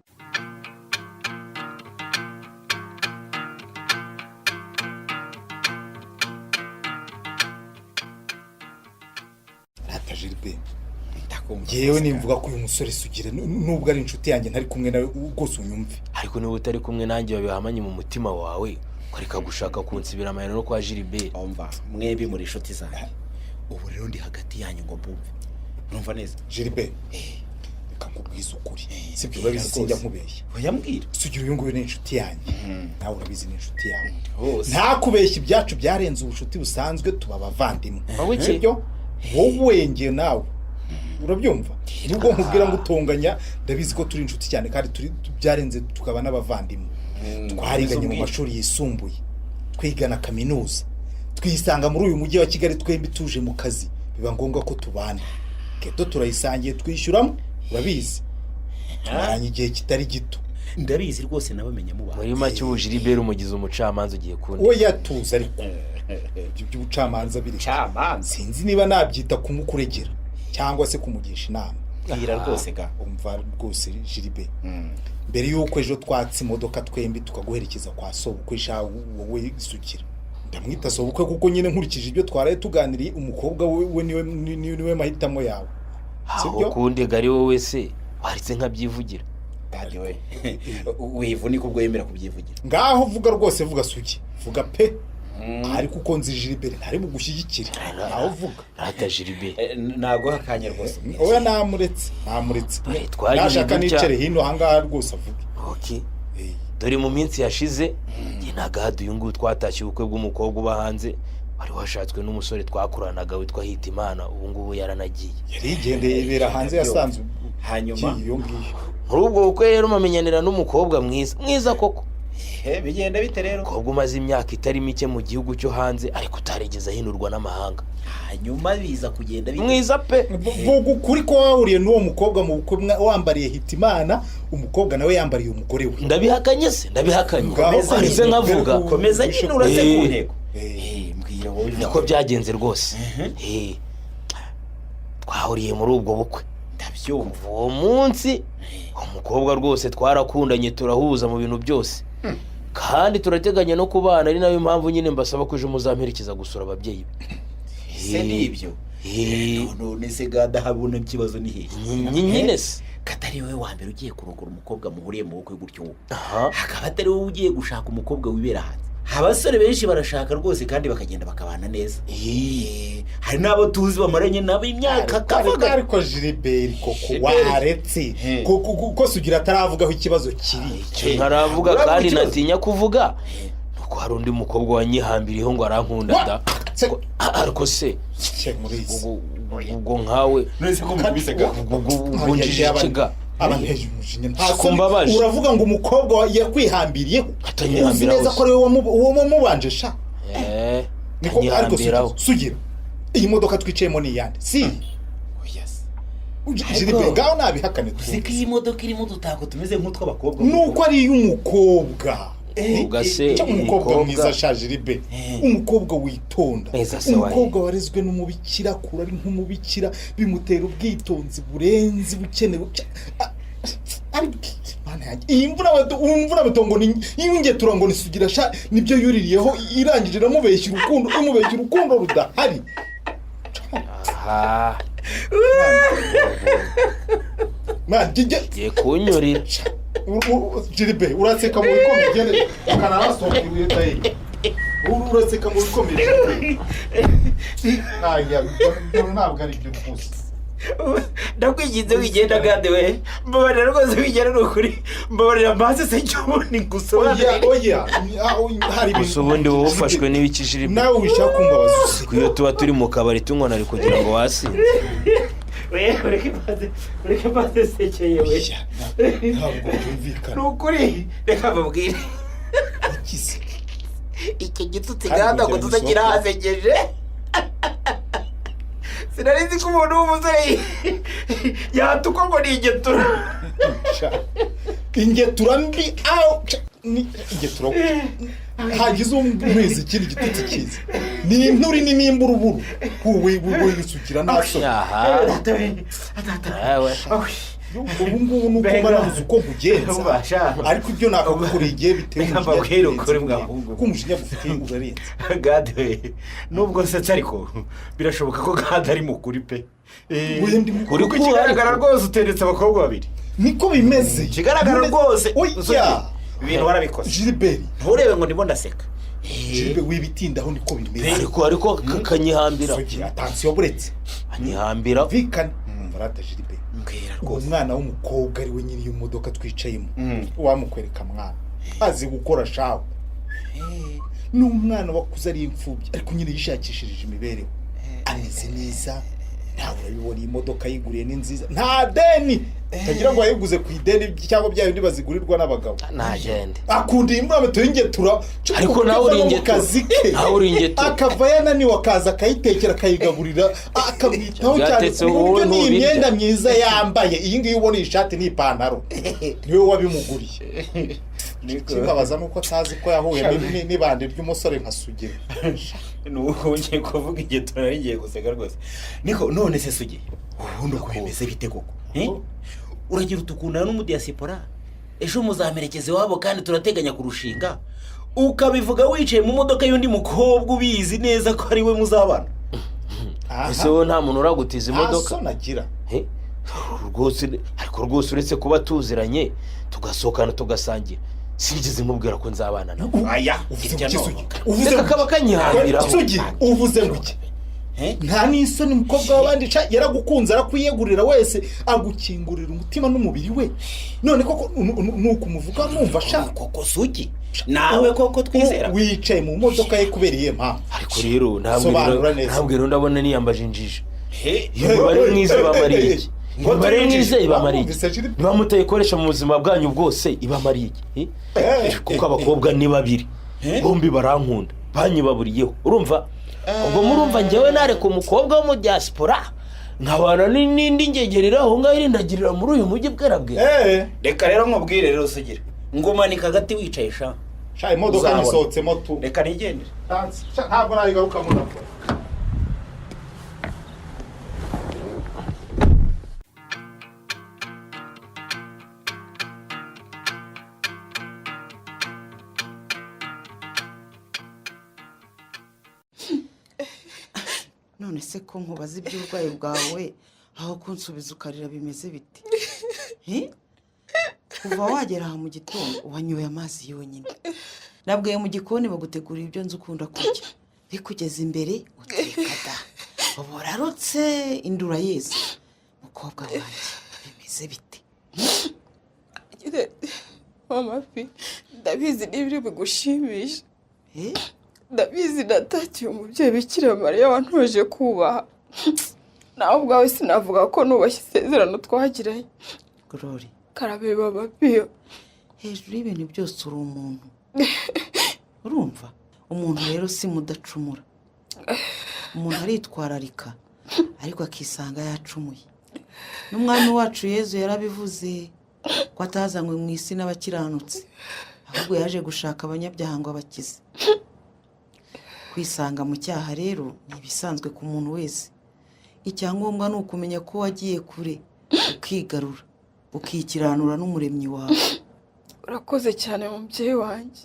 Gilbert, yewe nimvuga ko uyu musore Sugira nubwo ari inshuti yanjye ntari kumwe nawe rwose unyumve. Ariko niba utari kumwe nanjye babihamanye mu mutima wawe kwareka gushaka kunsibira amayero no kwa Gilbert. Umva mwebwe muri inshuti zanjye, ubu rero ndi hagati yanyu ngo mbumve. Urumva neza Gilbert? Reka nkubwize ukuri, sibyo urabizi sinjya nkubeshya. Oyambwira Sugira uyu nguyu ni inshuti yanjye, nawe urabizi ni inshuti yawe. Nta kubeshya, ibyacu byarenze ubushuti busanzwe, tuba abavandimwe. Sibyo? Wowe ngiye nawe urabyumva, nubwo nkubwira ngo utonganya ndabizi ko turi inshuti cyane kandi turi byarenze tukaba n'abavandimwe. Twariganye mu mashuri yisumbuye, twigana kaminuza, twisanga muri uyu mujyi wa Kigali twembi tuje mu kazi, biba ngombwa ko tubana. Keto turayisangiye twishyuramo, urabizi. Tumaranye igihe kitari gito. Ndabizi rwose nabamenye mu muri make ubu Gilbert umugize umucamanza ugiye kundi. Oya tuza ariko by'ubucamanza biri sinzi niba nabyita kumukuregera cyangwa se kumugisha inama. Bwira rwose ga. Umva rwose Gilbert, mbere yuko ejo twatse imodoka twembi tukaguherekeza kwa Sobukwe wowe Sugira, ndamwita Sobukwe kuko nyine nkurikije ibyo twaraye tuganiriye, umukobwa we niwe mahitamo yawe. Sibyo kundi gari wowe se waritse nkabyivugira. Dawe wivunika ubwo yemera kubyivugira. Ngaho vuga rwose, vuga Sugi, vuga pe. Ariko uko nzi Gilbert ntari bugushyigikira. Aho vuga rata Gilbert nago hakanye rwose. Oya namuretse. Nashaka nicare hino hangaha rwose avuga. Okay. dore mu minsi yashize njye na Gahadu uyu nguyu twatashye ubukwe bw'umukobwa uba hanze wari washatswe n'umusore twakuranaga witwa Hitimana ubu ngubu yaranagiye yarigendeye ibera hanze yasanze hanyuma muri ubwo bukwe rero mamenyanira n'umukobwa mwiza koko bigenda bite rero umukobwa umaze imyaka itari mike mu gihugu cyo hanze ariko utarigeze ahinurwa n'amahanga hanyuma biza kugenda mwiza pe vuga ukuri ko wahuriye n'uwo mukobwa mu bukwe wambariye Hitimana umukobwa nawe yambariye umugore we ndabihakanye arize nkavuga komeza nyine urase ku ntego mbwira wowe niko byagenze rwose twahuriye muri ubwo bukwe ndabyumva uwo munsi umukobwa rwose twarakundanye turahuza mu bintu byose kandi turateganya no kubana ari nayo mpamvu nyine mbasaba ko ejo muzamperekeza gusura ababyeyi se nibyo none se Gada habona ikibazo ni hehe nyine se katari wowe wa mbere ugiye kurongora umukobwa muhuriye mu bukwe gutyo hakaba atari wowe ugiye gushaka umukobwa wibera hanze abasore benshi barashaka rwose kandi bakagenda bakabana neza hari n'abo tuzi bamaranye nabo imyaka kavuga ariko Gilbert koko waretse kuko sugira ataravugaho ikibazo kiri ntaravuga kandi natinya kuvuga nuko hari undi mukobwa wanyihambiriyeho ngo arankunda da ariko se ubwo nkawe ubunjije ikiga abanteje umujinya ntakumbabaje uravuga ngo umukobwa yakwihambiriyeho uzi neza ko ari wowe wamubanje sha niko ariko sugira iyi modoka twicayemo ni iyande si Gilbert ngaho nabihakane tuzi ko iyi modoka irimo dutako tumeze nk'utw'abakobwa nuko ari iy'umukobwa ugase umukobwa mwiza sha Gilbert umukobwa witonda umukobwa warezwe n'umubikira kura ari nk'umubikira bimutera ubwitonzi burenze bukenewe iyi mvura batongo n'ingetura ngo nisugira sha nibyo yuririyeho irangije iramubeshya urukundo rudahari ngiye kunyurira Gilbert uraseka mu bikomeye ukanarasohoka ibuye dayi uraseka mu bikomeye ntabwo ari byo rwose ndakwigize wigenda Gade we mbabarira rwose wigenda n'ukuri mbabarira maze se cy'ubundi gusobanura oya hari ibintu ubundi wowe ufashwe n'ibikijiri nawe wishaka kumbabaza iyo tuba turi mu kabari tunywa nari kugira ngo wasinze ureke maze sekeye we ntabwo byumvikana n'ukuri reka mbabwire icyo gitutsi Gada ngo tuzagira hasegeje sinarizi ko umuntu w'umusore yatukwa ngo ni ingetura mbi ingetura hagize umwezi ikindi gitutsi cyiza ni inturi n'imburuburu wowe wisukira naso ubu ngubu nuko barabuze uko mugenza ariko ibyo nakagukoreye igihe bitewe ko umujinya gufite urarenze Gade nubwo nsetsa ariko birashoboka ko Gade ari mukuri pe kuri kigaragara rwose uteretse abakobwa babiri niko bimeze kigaragara rwose oya ibintu warabikoze Gilbert nturebe ngo ndimo ndaseka Gilbert wibitindaho niko bimeze ariko kanyihambira atansiyo buretse anyihambira vikana barata Gilbert umwana w'umukobwa ari we nyiri y'imodoka twicayemo wamukwereka mwana azi gukora shawe n'umwana wakuze ari imfubyi ariko nyine yishakishirije imibereho ameze neza ntawe urabibona iyi modoka yiguriye ni nziza nta deni tagira ngo yayiguze ku ideni cyangwa bya bindi bazigurirwa n'abagabo nagende akunda iyi mbwa meto y'ingetura ariko nawe uri ingetura nawe uri ingetura akava yananiwe akaza akayitekera akayigaburira akamwitaho cyane uburyo ni imyenda myiza yambaye iyi ngiyi ubona iyi shati n'ipantaro niwe wabimuguriye kibabaza nuko atazi ko yahuye n'ibandi ry'umusore nka Sugira nuko ngiye kuvuga ingetura nari ngiye guseka rwose niko none se Sugira ubundi uko bimeze bite koko uragira utukundana n'umudiyasipora ejo muzamerekeze wabo kandi turateganya kurushinga ukabivuga wicaye mu modoka y'undi mukobwa ubizi neza ko ari we muzabana ese wowe nta muntu uragutiza imodoka nagira ariko rwose uretse kuba tuziranye tugasohokana tugasangira sinigeze mubwira ko nzabana nabo aya uvuze kaba kanyihambiraho uvuze ngo iki nta n'isoni umukobwa w'abandi yaragukunze arakwiyegurira wese agukingurira umutima n'umubiri we none koko nuko umuvuga mwumva ashaka koko sugi nawe koko twizera wicaye mu modoka ye kubera iyo mpamvu ariko rero ntabwo rero ndabona niyambaje injiji umubare mwiza ibamariye iki umubare mwiza ibamariye iki niba mutayikoresha mu buzima bwanyu bwose ibamariye iki kuko abakobwa ni babiri bombi barankunda banyibaburiyeho urumva ubwo murumva njyewe nareka umukobwa wo mu diaspora nkabana n'indi ngegerera aho ngaho irindagirira muri uyu mujyi bwerabwe reka rero nkubwire rero sugira ngumanika agati wicaye sha imodoka nisohotsemo tu reka nigendere ntabwo nayigaruka mu nafo none se ko nkubaza iby'uburwayi bwawe aho kunsubiza ukarira bimeze bite kuva wagera aha mu gitondo wanyoye amazi yonyine nabwiye mu gikoni bagutegurira ibyo nzi ukunda kurya bikugeza imbere uteka da ubu urarutse indura yeze mukobwa wanjye bimeze bite mama fi ndabizi n'ibiri bigushimisha ndabizi natakiye umubyeyi bikira mariya wantuje kubaha nawe ubwawe sinavuga ko nubashye isezerano twagiranye Glory karabe baba piyo hejuru y'ibintu byose uri umuntu urumva umuntu rero si mudacumura umuntu aritwararika ariko akisanga yacumuye n'umwami wacu Yezu yarabivuze ko atazanywe mu isi n'abakiranutse ahubwo yaje gushaka abanyabyaha ngo abakize kwisanga mu cyaha rero ni ibisanzwe ku muntu wese icyangombwa ni ukumenya ko wagiye kure ukigarura ukikiranura n'umuremyi wawe urakoze cyane mubyeyi wanjye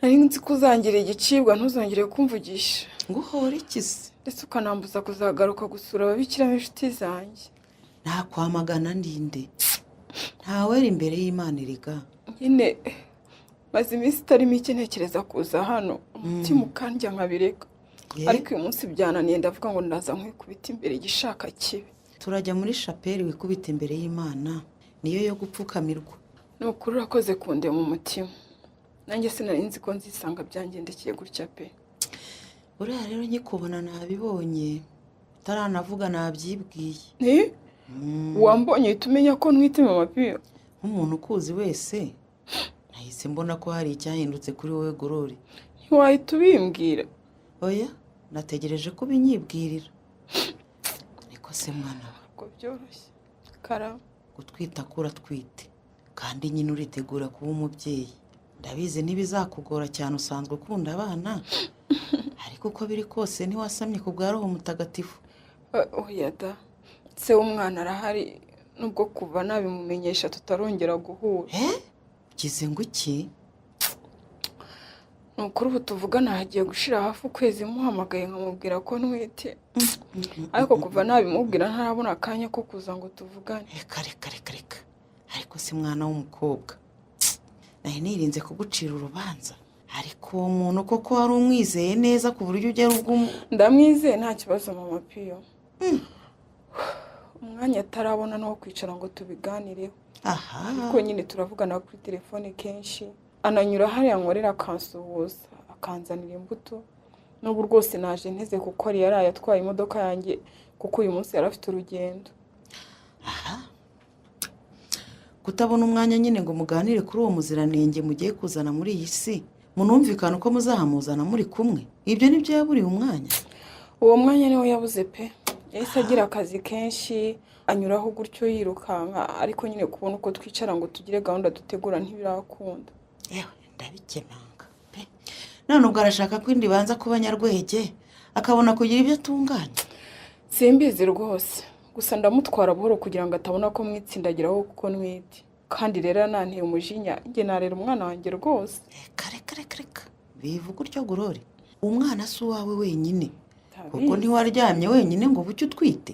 nari nzi ko uzangira igicibwa ntuzongere kumvugisha ngo uhore ikize ndetse ukanambuza kuzagaruka gusura ababikira b'inshuti zanjye nta kwamagana ndinde ntawera imbere y'Imana erega nyine maze iminsi itari mike ntekereza kuza hano umutima ukandya nkabireka ariko uyu munsi byananiye ndavuga ngo ndaza nkwikubita imbere igishaka kibi turajya muri chapelle wikubita imbere y'Imana niyo yo gupfukamirwa ni ukuri urakoze kundeba mu mutima nanjye sinari nzi ko nzisanga byangendekeye gutya pe uriya rero nkikubona nabibonye utaranavuga nabyibwiye wambonye uhita umenya ko ntwite mama piyo nk'umuntu ukuzi wese nahise mbona ko hari icyahindutse kuri wowe Glory ntiwahita ubimbwira oya nategereje ko binyibwirira ariko se mwana we ko byoroshye karama gutwita kura twite kandi nyine uritegura kuba umubyeyi ndabizi ntibizakugora cyane usanzwe ukunda abana ariko uko biri kose ntiwasamye ku bwa Roho Mutagatifu oya da se umwana arahari nubwo kuva nabimumenyesha tutarongera guhura ugize ngo iki ni ukuri ubu tuvugana hagiye gushira hafi ukwezi muhamagaye nkamubwira ko ntwite ariko kuva nabimubwira ntarabona akanya ko kuza ngo tuvugane reka ariko si mwana w'umukobwa nahe nirinze kugucira urubanza ariko uwo muntu koko wari umwizeye neza ku buryo ugera ubwo ndamwizeye nta kibazo mama piyo umwanya atarabona no kwicara ngo tubiganireho ariko nyine turavugana kuri telefone kenshi ananyura hariya nkorera akansuhuza akanzanira imbuto n'ubu rwose naje nteze kuko yari yatwaye imodoka yanjye kuko uyu munsi yari afite urugendo kutabona umwanya nyine ngo muganire kuri uwo muziranenge mugiye kuzana muri iyi si munumvikana uko muzahamuzana muri kumwe ibyo nibyo yaburiye umwanya uwo mwanya niwe yabuze pe yahise agira akazi kenshi anyuraho gutyo yirukanka ariko nyine kubona uko twicara ngo tugire gahunda dutegura ntibirakunda yewe ndabikemanga pe none ubwo arashaka ko indi banza kuba nyarwege akabona kugira ibyo atunganya simbizi rwose gusa ndamutwara buhoro kugira ngo atabona ko mwitsindagiraho kuko ntwite kandi rero nanteye umujinya njye narera umwana wanjye rwose reka bivuga utyo Glory umwana si uwawe wenyine kuko ntiwaryamye wenyine ngo bucye utwite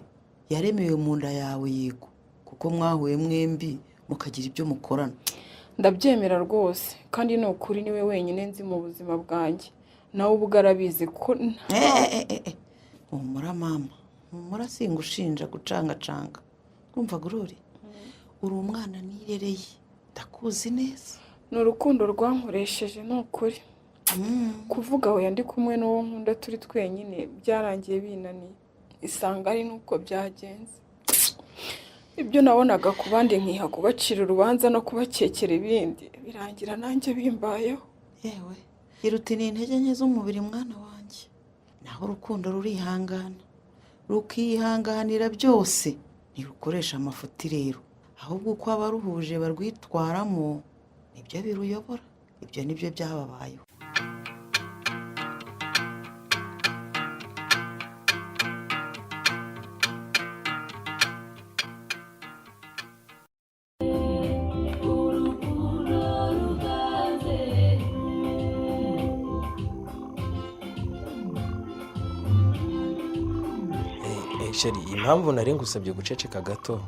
yaremewe mu nda yawe yego kuko mwahuye mwembi mukagira ibyo mukorana ndabyemera rwose kandi ni ukuri niwe wenyine nzi mu buzima bwanjye nawe ubwo arabizi ko humura mama, humura singushinja gucangacanga. Urumva Gurori, uri umwana nirereye, ndakuzi neza. ni urukundo rwankoresheje ni ukuri. Kuvuga aho ndi kumwe n'uwo nkunda turi twenyine byarangiye binaniye. Isanga ari nuko byagenze. Ibyo nabonaga ku bandi nkiha kubacira urubanza no kubakekera ibindi birangira nanjye bimbayeho. Yewe iruti ni intege nke z'umubiri mwana wanjye, naho urukundo rurihangana rukihanganira byose, ntirukoresha amafuti rero, ahubwo uko abaruhuje barwitwaramo nibyo biruyobora. Ibyo nibyo byababayeho. sheri impamvu nari ngusabye guceceka gato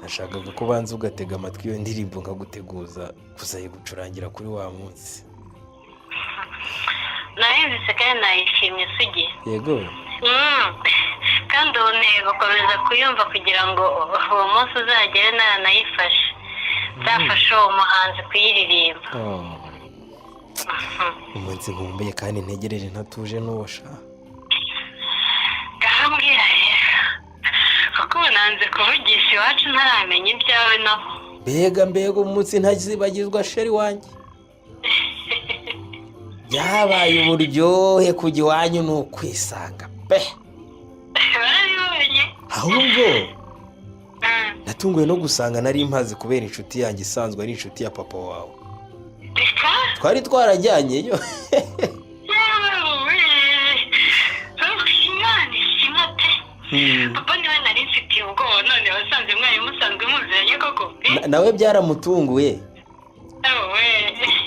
nashakaga ko ubanza ugatega amatwi iyo ndirimbo nkaguteguza kuzayigucurangira kuri wa munsi. nayumvise kandi nayishimye Sugi. Yego. kandi ubu gukomeza kuyumva kugira ngo uwo munsi uzagere naranayifashe nzafashe uwo muhanzi kuyiririmba. umunsi nkumbuye kandi ntegereje ntatuje n'uwosha. gahambwira rero kuko nanze kuvugisha iwacu ntaramenya ibyawe nabo. mbega umunsi ntazibagizwa sheri wanjye. byabaye uburyohe kujya iwanyu ni ukwisanga pe. barabibonye. ahubwo natunguwe no gusanga nari mpazi kubera inshuti yanjye isanzwe ari inshuti ya papa wawe. twari twarajyanyeyo. papa niwe nari mfitiye ubwoba none wasanze mwari musanzwe muziranye koko. nawe byaramutunguye.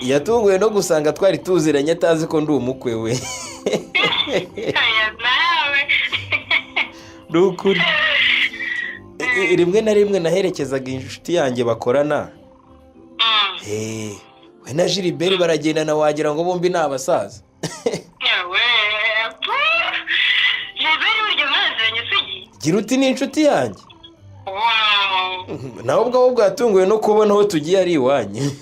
yatunguwe no gusanga twari tuziranye atazi ko ndi umukwe we. ni ukuri. rimwe na rimwe naherekezaga inshuti yanjye bakorana. we na Gilbert baragendana wagira ngo bombi ni abasaza. gira uti ni inshuti yanjye. nawe ubwawe bwatunguwe no kubona aho tugiye ari iwanyu.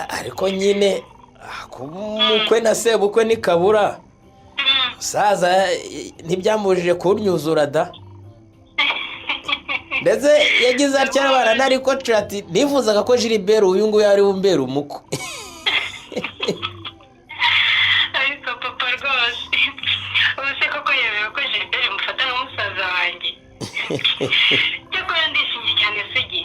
ariko nyine umukwe na sebukwe nikabura musaza ntibyamubujije kunyuzura da. ndetse yagize atya abana ariko ati nifuzaga ko Gilbert uyu nguyu ari bumbera umukwe. ariko papa rwose ubu se koko yemewe ko Gilbert mufata nk'umusaza wanjye. cyakora ndishimye cyane Sugi.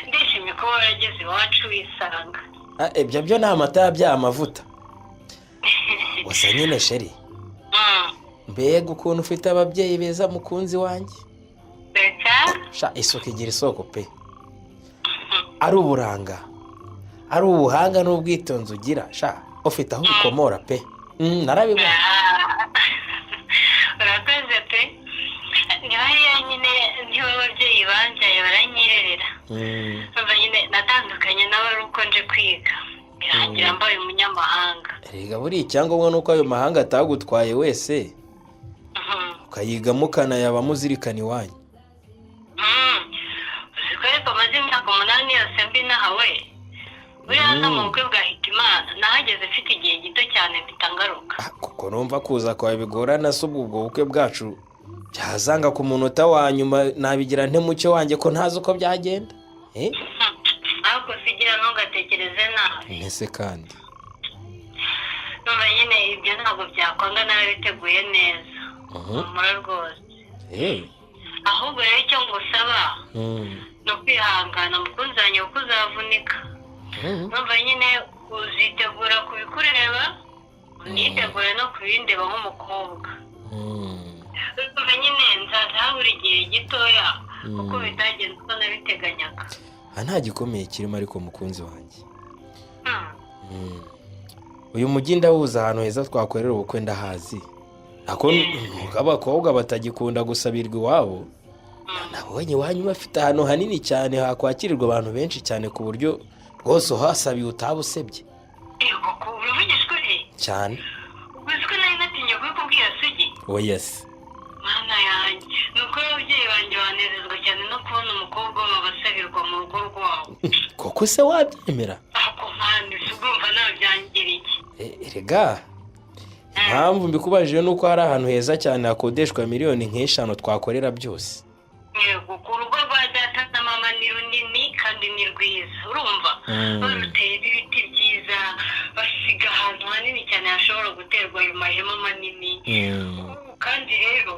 ndishimye ko warageze iwacu wisanga. ibyo byo ni amata yabyaye amavuta. gusa nyine sheri mbega ukuntu ufite ababyeyi beza mukunzi wanjye. sha isuku igira isoko pe. ari uburanga ari ubuhanga n'ubwitonzi ugira sha ufite aho ukomora pe. narabibona. urakoze pe. ntibariya nyine nibo ababyeyi banjaye baranyirerera. umva nyine natandukanye nawe ari uko nje kwiga birangira mbaye umunyamahanga. rega buriya icyangombwa ni uko ayo mahanga atagutwaye wese ukayigamo ukanayaba muzirikana iwanyu. uziko ariko amaze imyaka 8 yose mbi nahawe. buriya hano mu bukwe bwa Hitimana nahageze mfite igihe gito cyane mpita ngaruka. kuko numva kuza kwawe bigorana se ubwo bukwe bwacu byazanga ku munota wa nyuma nabigira nte mucyo wanjye ko ntazi uko byagenda. ahubwo sigira ntugatekereze nabi. nese kandi numva nyine ibyo ntabwo byakwanga narabiteguye neza. humura rwose. ahubwo rero icyo ngusaba ni ukwihangana mukunzi wanjye kuko uzavunika. numva nyine uzitegura kubikureba unitegure no kubindeba nk'umukobwa. numva nyine nzaza buri gihe gitoya kuko bitagenze uko nabiteganyaga. nta gikomeye kirimo ariko mukunzi wanjye. uyu mujyi ndawuza ahantu heza twakorera ubukwe ndahazi. ako abakobwa batagikunda gusabirwa iwabo nabonye iwanyu bafite ahantu hanini cyane hakwakirirwa abantu benshi cyane ku buryo rwose uhasabiye utaba usebye. yego ko uravugisha ukuri cyane. uzi ko nari natinye kubikubwira Sugi. Yes. Mana yanjye ni uko ababyeyi banjye banezezwa cyane no kubona umukobwa wabo basabirwa mu rugo rwabo. Koko se wabyemera? ako mpande si urumva nabyangira iki. Erega impamvu mbikubajije ni uko hari ahantu heza cyane hakodeshwa miliyoni nk'eshanu twakorera byose. yego ku rugo rwa data na mama ni runini kandi ni rwiza urumva baruteye ibiti byiza basiga ahantu hanini cyane hashobora guterwa ayo mahema manini kandi rero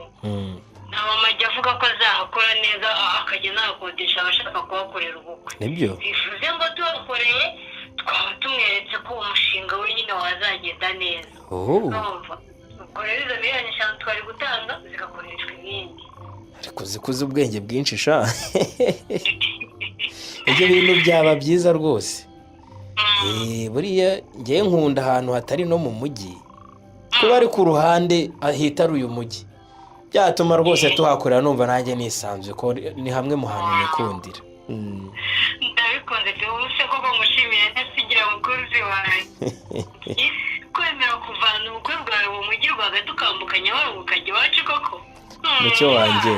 na mama ajya avuga ko azahakora neza akajya anahakodesha abashaka kuhakorera ubukwe. Nibyo bivuze ngo tuhakoreye twaba tumweretse ko uwo mushinga wenyine wazagenda neza. urumva ubwo rero izo miliyoni 5 twari gutanga zigakoreshwa ibindi. ariko zikuze ubwenge bwinshi sha. ibyo bintu byaba byiza rwose. buriya ngewe nkunda ahantu hatari no mu mujyi kuba ari ku ruhande hitaruye umujyi byatuma rwose tuhakorera numva nanjye nisanzuye ko ni hamwe mu hantu nikundira. ndabikunze byose koko mushimire ntasigira umukozi wanjye kwemera kuvana ubukwe bwawe mu mujyi rwagati ukambukanya waba ukajya iwacu koko. mucyo wanjye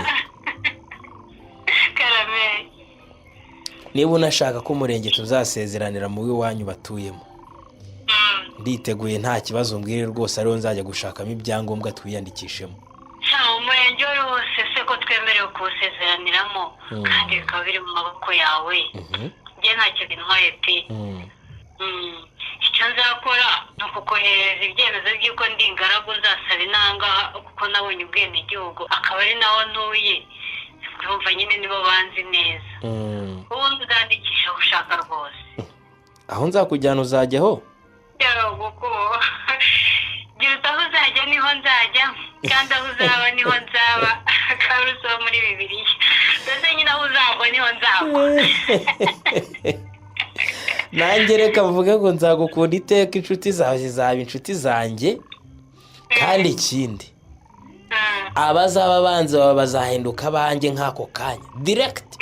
karame niba unashaka ko umurenge tuzasezeranira mu w'iwanyu batuyemo nditeguye nta kibazo mbwire rwose ariho nzajya gushakamo ibyangombwa twiyandikishemo. umurenge wari wose se ko twemerewe kuwusezeraniramo kandi bikaba biri mu maboko yawe njye ntacyo bintwaye pe. icyo nzakora ni ukukohereza ibyemezo by'uko ndi ingaragu nzasaba inangaha kuko nabonye ubwenegihugu akaba ari naho ntuye urumva nyine nibo banzi neza. ubundi uzandikisha aho ushaka rwose. aho nzakujyana uzajyaho? kuko gira uti aho uzajya niho nzajya kandi aho uzaba niho nzaba kandi usaba muri bibiliya ndetse nyine aho uzagwa niho nzagwa. nanjye reka mvuge ngo nzagukunda iteka inshuti zawe zizaba inshuti zanjye kandi ikindi abazaba banze baba bazahinduka abanjye nk'ako kanya diregiti.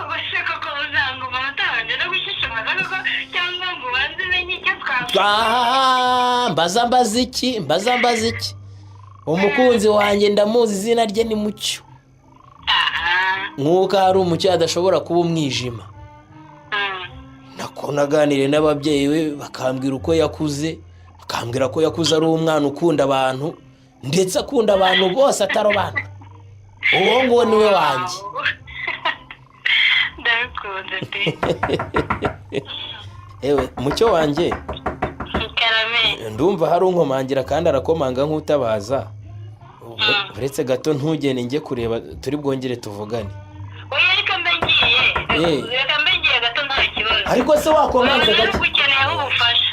ubashaka ko uzanguma utabanje no gushishoza koko cyangwa ngo ubanze umenye icyo twakora. mbaza iki umukunzi wanjye ndamuzi izina rye ni Mucyo. nk'uko hari umucyo adashobora kuba umwijima. nako naganiriye n'ababyeyi be bakambwira uko yakuze bakambwira ko yakuze ari umwana ukunda abantu ndetse akunda abantu bose atarobanura. uwo nguwo niwe wanjye. ndabikunze pe. ewe Mucyo wanjye karame ndumva hari unkomangira kandi arakomanga nk'utabaza. uretse gato ntugende njye kureba turi bwongere tuvugane. oya reka mbe ngiye gato nta kibazo. ariko se wakomanze gato ukeneyeho ubufasha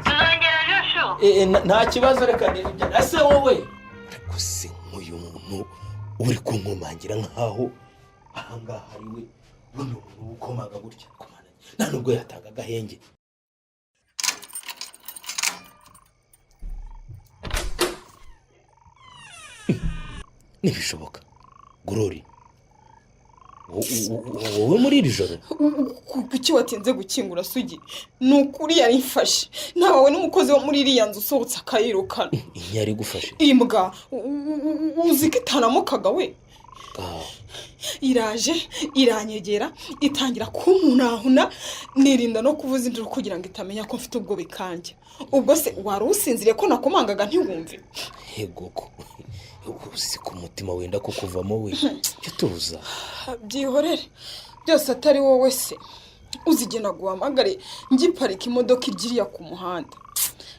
tuzongera ejo. nta kibazo reka nibyo. ese wowe ariko se nk'uyu muntu uri kunkomangira nk'aho ahangaha ari we buno ukomaga gutya nta nubwo yatanga agahenge. ntibishoboka Gorori wowe muri iri joro kuki watinze gukingura Sugi ni ukuri yari ifashe ntawe n'umukozi wo muri iriya nzu usohotse akayirukana. yari gufashe imbwa uzi ko itanamukaga we iraje iranyegera itangira kumunahuna nirinda no kuvuza induru kugira ngo itamenya ko mfite ubwo bikanje. ubwo se wari usinziriye ko nakomangaga ntiwumve? yego ko uzi ku mutima wenda kukuvamo we cyo tuza byihorere byose atari wowe se uzigena guhamagare ngiparika imodoka igiriya ku muhanda.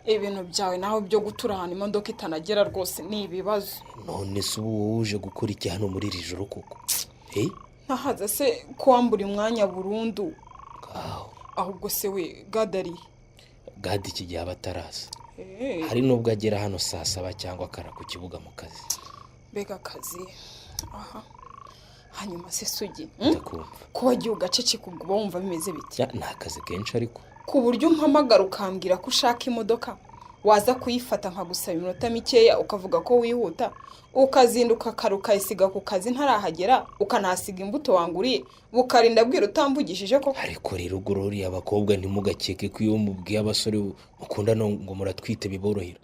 ibintu byawe naho byo gutura ahantu imodoka itanagera rwose ni ibibazo. none se ubu wowe uje gukora iki hano muri iri joro koko? ntahaza se kuwambura umwanya burundu. ahubwo se we gadari gadi iki gihe aba ataraza. hari n'ubwo agera hano saa 7 cyangwa akara ku kibuga mu kazi. mbega akazi. aha hanyuma se Sugi ko wagiye ugaceceka ubwo wumva bimeze biti? ni akazi kenshi ariko ku buryo umpamagara ukambwira ko ushaka imodoka waza kuyifata nkagusaba iminota mikeya ukavuga ko wihuta ukazinduka kare ukayisiga ku kazi ntarahagera ukanahasiga imbuto wanguriye bukarinda bwira utambugishije ko ariko rero Gorori abakobwa ntimugakeke ko iyo mubwiye abasore mukundana ngo muratwite biborohera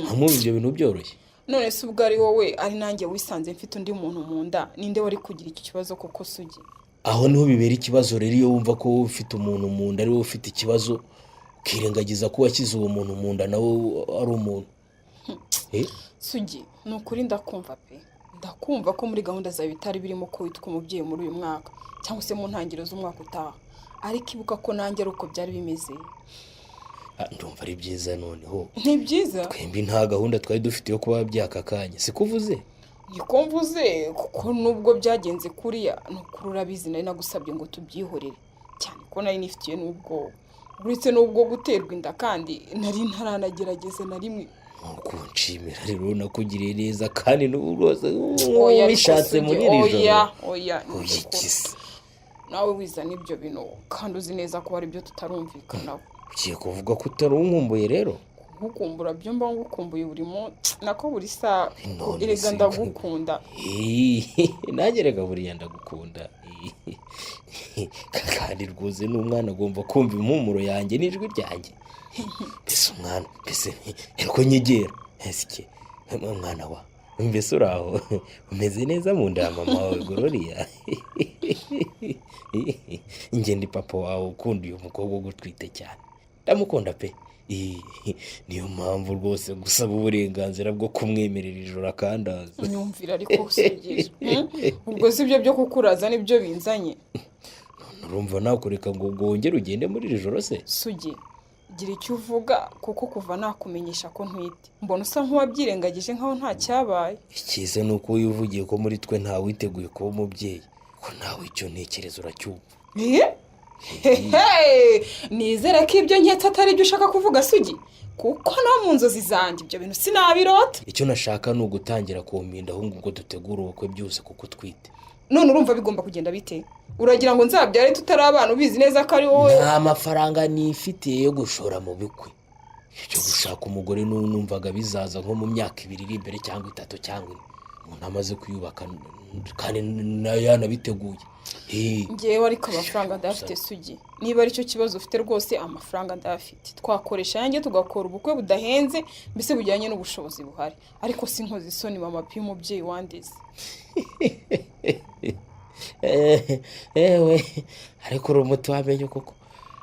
hamwe ibyo bintu byoroshye. none se ubwo ari wowe ari nanjye wisanze mfite undi muntu mu nda ninde wari kugira iki kibazo koko Sugi? Aho niho bibera ikibazo rero iyo wumva ko ufite umuntu mu nda ari wowe ufite ikibazo ukirengagiza ko washyize uwo muntu mu nda nawe ari umuntu. Sugi ni ukuri ndakumva pe, ndakumva ko muri gahunda zawe bitari birimo ko witwa umubyeyi muri uyu mwaka cyangwa se mu ntangiriro z'umwaka utaha, ariko ibuka ko nanjye ari uko byari bimeze. Ndumva ari byiza noneho. Ni byiza? Twembi nta gahunda twari dufite yo kuba byakakanya siko uvuze? Niko mvuze kuko nubwo byagenze kuriya ni ukuri urabizi nari nagusabye ngo tubyihorere cyane ko nari nifitiye n'ubwo uretse n'ubwo guterwa inda kandi nari ntaranagerageza na rimwe. Nshimira rero nakugiriye neza kandi n'ubu rwose bishatse muri iri joro. Oya nawe wizana ibyo bintu kandi uzi neza ko hari ibyo tutarumvikanaho. Ugiye kuvuga ko utari unkumbuye rero? Gukumbura byo mba ngukumbuye buri munsi nako buri saa erega ndagukunda. Nanjye rega buriya ndagukunda kandi rwose n'umwana agomba kumva impumuro yanjye n'ijwi ryanjye. Mbese umwana mbese ariko nyegera esike mwana wa mbese uraho umeze neza mu nda ya mama wawe Gororiya? Ndi papa wawe ukunda uyu mukobwa ugutwite cyane ndamukunda pe. Niyo mpamvu rwose gusaba uburenganzira bwo kumwemerera ijoro akandaza. Nyumvira ariko usigira ubwo sibyo byo kukuraza nibyo binzanye. Urumva nakureka ngo wongere ugende muri iri joro se? Sugi gira icyo uvuga kuko kuva nakumenyesha ko ntwite mbona usa nk'uwabyirengagije nkaho nta cyabaye. Ikize ni uko wivugiye ko muri twe ntawe witeguye kuba umubyeyi ko nawe icyo ntekereza uracyumva. Nizere ko ibyo nketse atari ibyo ushaka kuvuga Sugi kuko no mu nzozi zanjye ibyo bintu sinabirota. Icyo nashaka ni ugutangira kumpinda ahubwo ngo dutegure ubukwe byose kuko twite. None urumva bigomba kugenda bite? Uragira ngo nzabyare tutari abana ubizi neza ko ari wowe? Nta mafaranga nifitiye yo gushora mu bikwe. Icyo gushaka umugore numvaga bizaza nko mu myaka 2 iri imbere cyangwa 3 cyangwa 4. Umuntu amaze kuyubaka kandi yanabiteguye. Ngewe ariko amafaranga ndafite Sugi. Niba ari cyo kibazo ufite rwose amafaranga ndafite. Twakoresha yanjye tugakora ubukwe budahenze mbese bujyanye n'ubushobozi buhari. Ariko sinkoze isoni mama pi umubyeyi wandeze. Ewe ariko umuti wamenye koko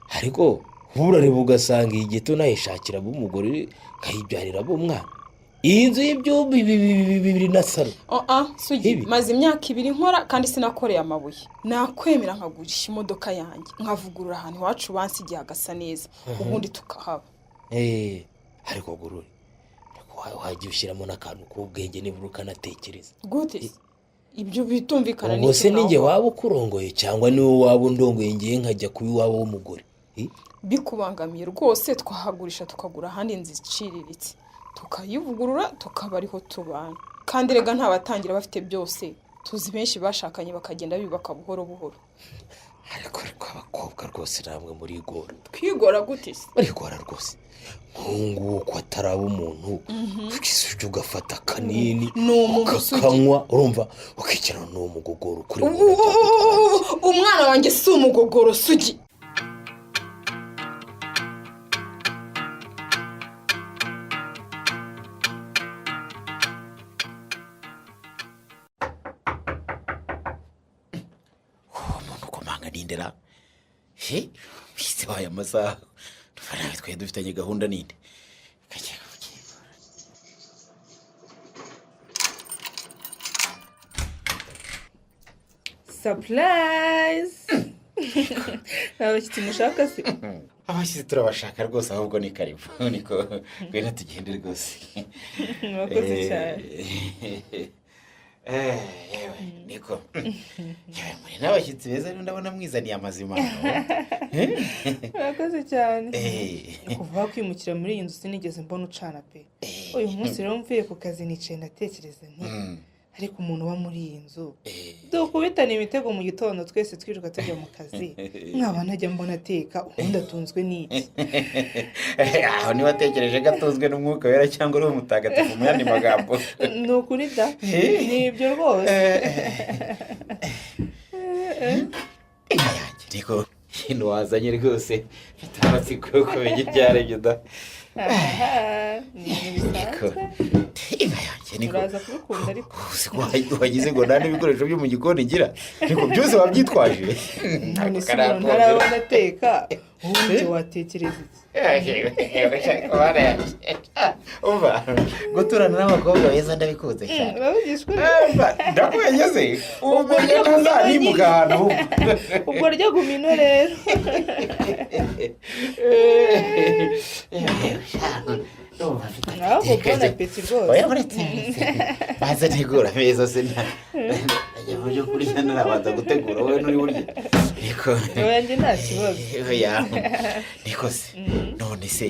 ariko urareba ugasanga iyi gito nayishakira umugore kayibyarira umwana. Iyi nzu y'ibyumba 2 na salo. Sugi maze imyaka 2 nkora kandi sinakoreye amabuye. Nakwemera nkagurisha imodoka yanjye nkavugurura ahantu iwacu bansigiye agasa neza ubundi tukahaba. Ariko Gorori wajya ushyiramo n'akantu k'ubwenge nibura ukanatekereza. Gute ibyo bitumvikana n'icyo se ninjye waba ukurongoye cyangwa niwe waba undongoye ngiye nkajya kuba iwabo w'umugore? Bikubangamiye rwose twahagurisha tukagura ahandi inzu iciriritse tukayivugurura tukaba ariho tubana kandi rega ntabatangira bafite byose tuzi benshi bashakanye bakagenda bibaka buhoro buhoro. Ariko abakobwa rwose namwe muri igora. Twigora gute se? Barigora rwose nkungu ko ataraba umuntu ukisuje ugafata kanini ukakanywa urumva ukikirana n'uwo mugogoro kuri umwana wanjye si umugogoro Sugi. Umuntu komanga nindera bise baye amasaha nawe twe dufitanye gahunda ninde. Surprise! Abashyitsi mushaka se? Abashyitsi turabashaka rwose ahubwo ni karibu niko gwena tugende rwose. Mwakoze cyane. Niko muri n'abashyitsi beza rero ndabona mwizaniye amazima. Mwakoze cyane. Kuva kwimukira muri iyi nzu sinigeze mbona ucana pe. Uyu munsi rero mvuye ku kazi nicaye ndatekereza nti ariko umuntu uba muri iyi nzu dukubitana imitego mu gitondo twese twiruka tujya mu kazi nkaba ntajya mbona ateka ubundi atunzwe n'iki aho niba atekereje ko atunzwe n'umwuka wera cyangwa uri umutagatifu mu yandi magambo. ni ukuri da ni ibyo rwose. inka yanjye niko ikintu wazanye rwose mfite amatsiko yo kumenya ibyo ari byo da. ni ibintu bisanzwe inka yanjye niko uraza kubikunda ariko uzi ko wagize ngo nta n'ibikoresho byo mu gikoni ngira ariko byose wabyitwaje. none se umuntu ntarabona ateka ubundi watekereza iki? umva guturana n'abakobwa beza ndabikunze cyane. urabigishwa ndakwenyeze ubwo ntazanimugana ubwo ryo gumino rero. ntabwo mbona apeti rwose. oya uretse baza ntegura ameza se najya mu byo kurya narabanza gutegura wowe n'uri burya ariko oya njye nta kibazo. oya niko se none se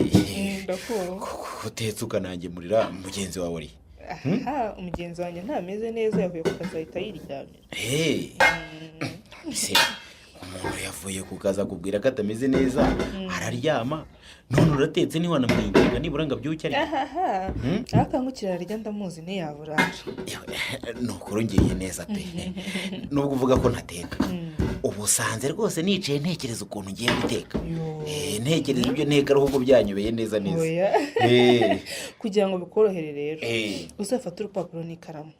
ndakumva. utetse ukanangemurira mugenzi wawe uri aha umugenzi wanjye ntameze neza yavuye ku kazi ahita yiryamira. se umuntu yavuye ku kazi akubwira ko atameze neza araryama none uratetse ntiwanamwinginga nibura ngo abyuke ari akangukira arya ndamuzi ntiyaburaje. ni ukurungiriye neza pe nubwo uvuga ko ntateka ubu usanze rwose nicaye ntekereza ukuntu ngiye guteka ntekereza ibyo nteka ahubwo byanyobeye neza neza. kugira ngo bikorohere rero uzafate urupapuro n'ikaramu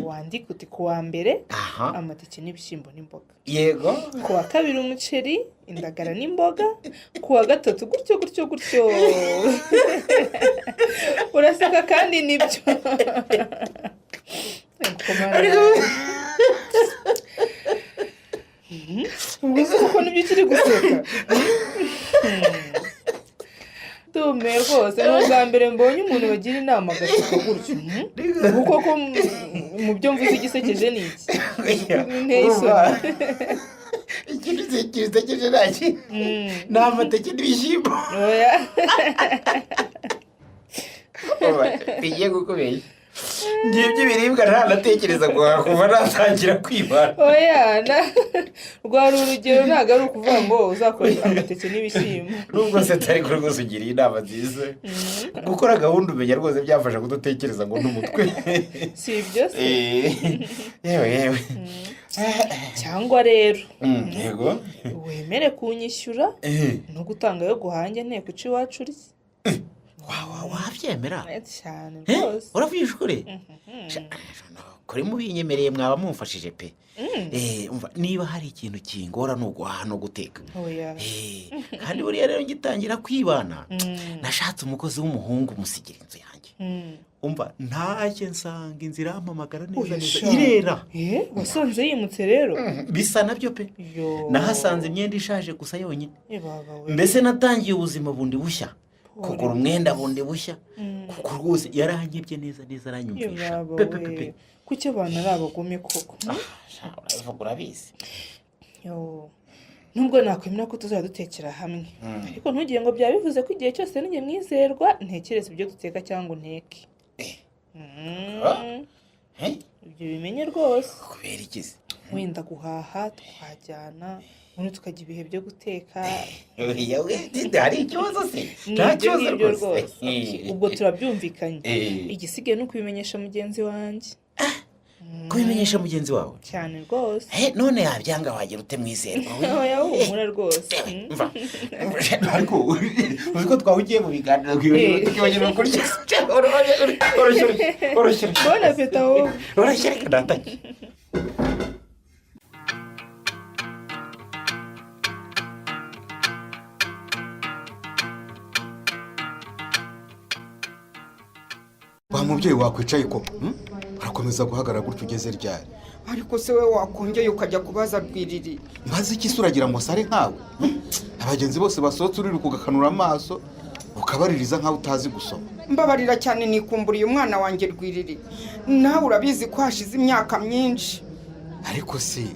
wandike uti ku wa mbere amateke n'ibishyimbo n'imboga, yego ku wa kabiri umuceri indagara n'imboga, ku wa gatatu gutyo gutyo gutyo. uraseka kandi nibyo. ubwo uzi kuko nibyo ukiri guseka. ndumiwe rwose ni ubwa mbere mbonye umuntu bagira inama agaseka gutyo. kuko ko mu byo mvuze igisekeje ni iki nteye isoni. ikintu gisekeje naki ni amateke n'ibishyimbo. oya bigiye gukubeye ngibyo ibiribwa ntanatekereza kuva natangira kwibana. oya rwari urugero ntabwo ari ukuvuga ngo uzakora amateke n'ibishyimbo. nubwo se atari ko rwose ugiriye inama nziza gukora gahunda umenya rwose byafasha kudatekereza ngo n'umutwe. si ibyo se yewe cyangwa rero yego wemere kunyishyura no gutanga yo guhange nteko uca iwacu urya. wabyemera cyane rwose. uravuye ukuri kuri mubinyemereye mwaba mumfashije pe. niba hari ikintu kingora ni uguhaha no guteka. kandi buriya rero ngitangira kwibana nashatse umukozi w'umuhungu musigira inzu yanjye. umva ntacyo nsanga inzira yampamagara neza neza irera. wasanze yimutse rero. bisa nabyo pe nahasanze imyenda ishaje gusa yonyine. mbese natangiye ubuzima bundi bushya kugura umwenda bundi bushya kuko rwose yaranyibye neza neza aranyumvisha pepepepe. kuki abantu ari abagome koko. urabizi nubwo nakwemera ko tuzajya dutekera hamwe ariko ntugire ngo byaba bivuze ko igihe cyose nijye mwizerwa ntekereza ibyo duteka cyangwa nteke. ibyo bimenye rwose. kubera ikizi wenda guhaha twajyana ubundi tukajya ibihe byo guteka. hari ikibazo se nta kibazo rwose. ubwo turabyumvikanye igisigaye ni ukubimenyesha mugenzi wanjye. kubimenyesha mugenzi wawe cyane rwose. none yabyanga wagera ute mwizerwa. oya humura rwose. ariko uzi ko twahugiye mu biganiro twibagirwa kurya. oroshye mbona peta wowe oroshye reka ndatanye. wa mubyeyi wakwicaye koko urakomeza guhagarara gutyo ugeze ryari. ariko se we wakongeye ukajya kubaza Rwiriri. mbaze iki se uragira ngo sare nkawe abagenzi bose basohotse uri kugakanura amaso ukabaririza nkaho utazi gusoma. mbabarira cyane nikumburiye umwana wanjye Rwiriri. nawe urabizi ko hashize imyaka myinshi. ariko si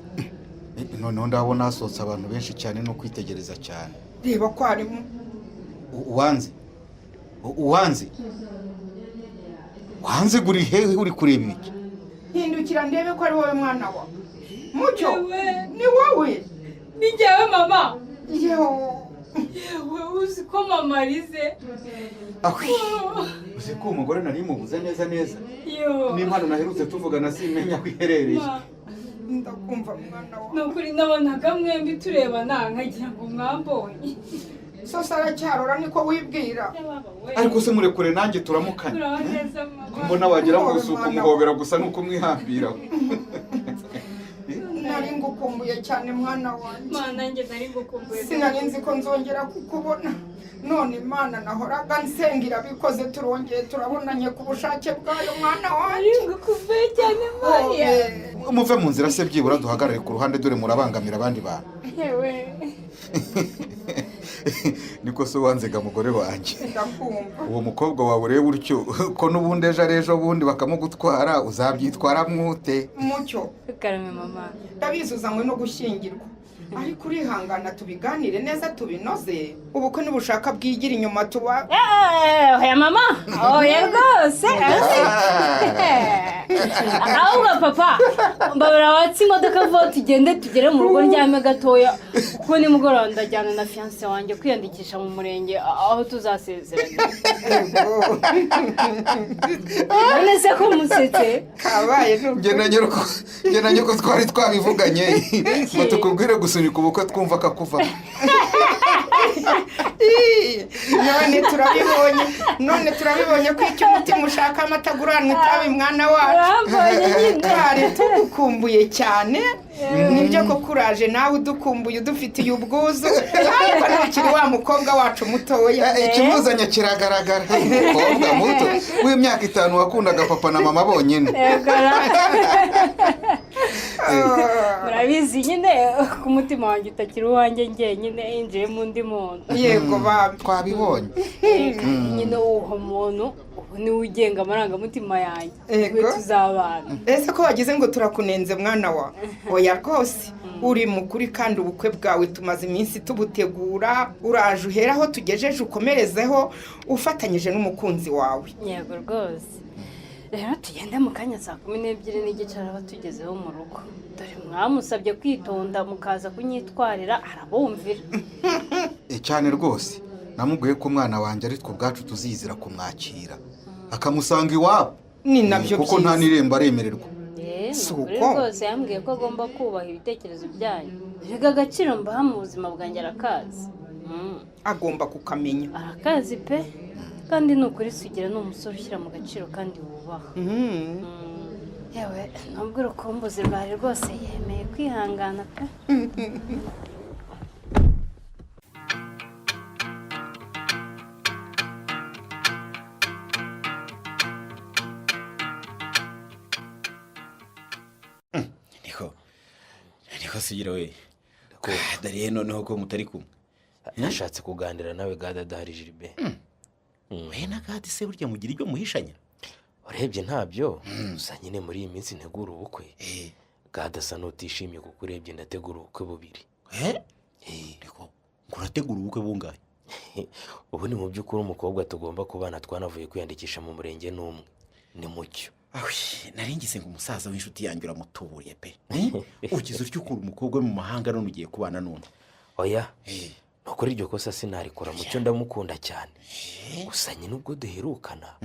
noneho ndabona hasohotse abantu benshi cyane no kwitegereza cyane. reba ko harimo uwanze guri hehe uri kureba ibiki. ninde hindukira ndebe ko ari wowe mwana wa Mucyo ni wowe ni njyewe mama. yewe uzi ko mama arize. uzi ko umugore nari mubuze neza neza Yo. n'impano naherutse tuvugana simenya aho iherereye. ndakumva mwana wa Ni ukuri nabonaga mwembi turebana nkagira ngo mwambonye. sose aracyarora niko wibwira ariko se murekure nanjye turamukanye. Uraho neza mama. mbona wagira ngo usuka umuhobera gusa nuko mwihambiraho. nari ngukumbuye cyane mwana wanjye. Mana nanjye nari ngukumbuye. sinari nzi ko nzongera kukubona none Imana nahoraga nsengira bikoze turongeye turabonanye ku bushake bwayo mwana wanjye. Nari ngukumbuye cyane Mariya. umuve mu nzira se byibura duhagarare ku ruhande dore murabangamira abandi bantu. Yewe. niko se wanzega mugore wanjye. ndakumva uwo mukobwa wawe ureba utyo ko n'ubundi ejo bundi bakamugutwara uzabyitwara mwute. Mucyo Karame mama. ndabizi uzanywe no gushyingirwa ariko urihangana tubiganire neza tubinoze ubukwe n'ubushaka bwigira inyuma tuba. Oya mama. Oya rwose. Ahubwo papa mbabara watsi imodoka vuba tugende tugere mu rugo ryame gatoya kuko nimugoroba ndajyana na fiancé wanjye kwiyandikisha mu murenge aho tuzasezerana. None se ko musetse kabaye njye na nyoko twari twabivuganye ngo tukubwire gusunika ubukwe twumva akakuva. none turabibonye ko icyo umutima ushaka amataguranwa itabi mwana wacu. twari tugukumbuye cyane nibyo ko kuraje nawe udukumbuye udufitiye ubwuzu ariko ntukiri wa mukobwa wacu mutoya. ikimuzanye kiragaragara. umukobwa muto w'imyaka 5 wakundaga papa na mama bonyine. murabizi nyine ku mutima wanjye utakiri uwanjye njyenyine yinjiye mu ndi muntu. yego twabibonye. nyine uwo muntu niwe ugenga amarangamutima yanjye. Yego. tuzabana. ese ko wagize ngo turakunenze mwana wa oya rwose uri mukuri kandi ubukwe bwawe tumaze iminsi tubutegura uraje uhera aho tugejeje ukomerezeho ufatanyije n'umukunzi wawe. yego rwose rero tugende mu kanya saa 12:30 araba tugezeho mu rugo dore mwamusabye kwitonda mukaza kunyitwarira arabumvira. cyane rwose namubwiye ko umwana wanjye ari twe ubwacu tuzizira kumwakira akamusanga iwabo ni nabyo kuko nta n'irembo aremererwa. Ukuri rwose yambwiye ko agomba kubaha ibitekerezo byanyu. Rega agaciro mbaha mu buzima bwanjye arakazi. agomba kukamenya. Arakazi pe kandi ni ukuri sugira ni umusore ushyira mu gaciro kandi wubaha. yewe nubwo urukumbuzi rwari rwose yemeye kwihangana pe. niko sugira we dariye noneho ko mutari kumwe. nashatse kuganira nawe Gada adahari Gilbert. we na Gadi se burya mugira ibyo muhishanya. urebye ntabyo gusa nyine muri iyi minsi ntegura ubukwe. Gada asa n'utishimye kuko urebye ndategura ubukwe bubiri. niko urategura ubukwe bungahe? ubu ni mu by'ukuri umukobwa tugomba kubana twanavuye kwiyandikisha mu murenge n'umwe ni Mucyo. nari ngize ngo umusaza w'inshuti yanjye uramutuburiye pe. ugize utyo ukura umukobwa mu mahanga none ugiye kubana n'undi. oya nukuri iryo kosa sinarikora. Mucyo ndamukunda cyane gusa nyine ubwo duherukana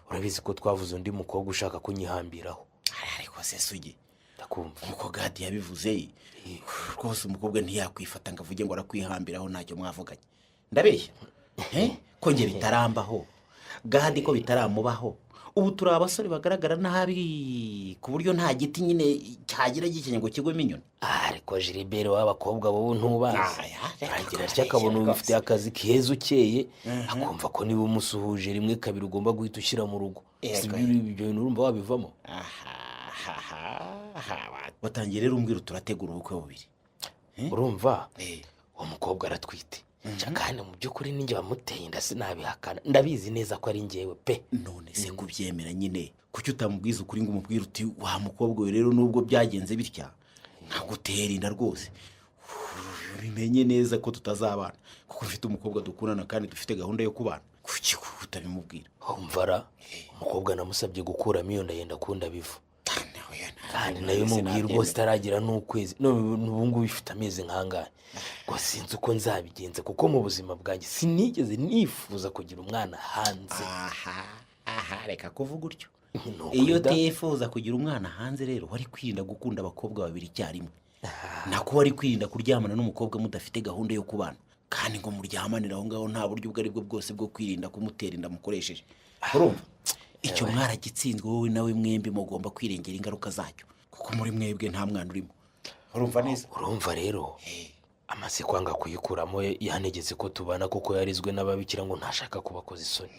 urabizi ko twavuze undi mukobwa ushaka kunyihambiraho. ariko se sugi ndakumva nkuko Gadi yabivuze rwose umukobwa ntiyakwifata ngo avuge ngo arakwihambiraho ntacyo mwavuganye. ndabeshya ko nge bitarambaho Gadi ko bitaramubaho. ubu turi abasore bagaragara nabi ku buryo nta giti nyine cyagira gikenye ngo kigwemo inyoni. ariko Gilbert w'abakobwa bo ntubazi aragira atya akabona ufite akazi keza ukeye akumva ko niba umusuhuje rimwe kabiri ugomba guhita ushyira mu rugo. ibyo bintu urumva wabivamo. watangiye rero umbwira turategura ubukwe bubiri. urumva uwo mukobwa aratwite kandi mu by'ukuri ninjye wamuteye inda sinabihakana ndabizi neza ko ari njyewe pe. none se kubyemera nyine kuki utamubwiza ukuri ngo umubwire uti wa mukobwa we rero nubwo byagenze bitya nkagutera inda rwose bimenye neza ko tutazabana kuko ufite umukobwa dukundana kandi dufite gahunda yo kubana. kuki utabimubwira? umvara umukobwa namusabye gukuramo iyo nda yenda kunda bivu. kandi nayo mubwira rwose itaragira n'ukwezi n'ubu ngubu ifite amezi nk'angahe ngo sinzi uko nzabigenza kuko mu buzima bwanjye sinigeze nifuza kugira umwana hanze. aha reka kuvuga utyo. Iyo utifuza kugira umwana hanze rero wari kwirinda gukunda abakobwa babiri icyarimwe, nako wari kwirinda kuryamana n'umukobwa mudafite gahunda yo kubana, kandi ngo muryamanire aho ngaho nta buryo ubwo ari bwo bwose bwo kwirinda kumutera inda mukoresheje. Urumva icyo mwaragitsinzwe wowe nawe mwembi mugomba kwirengera ingaruka zacyo kuko muri mwebwe nta mwana urimo. Urumva neza? Urumva rero amaze kwanga kuyikuramo yanegetse ko tubana kuko yarizwe n'ababikira ngo ntashaka kubakoza isoni.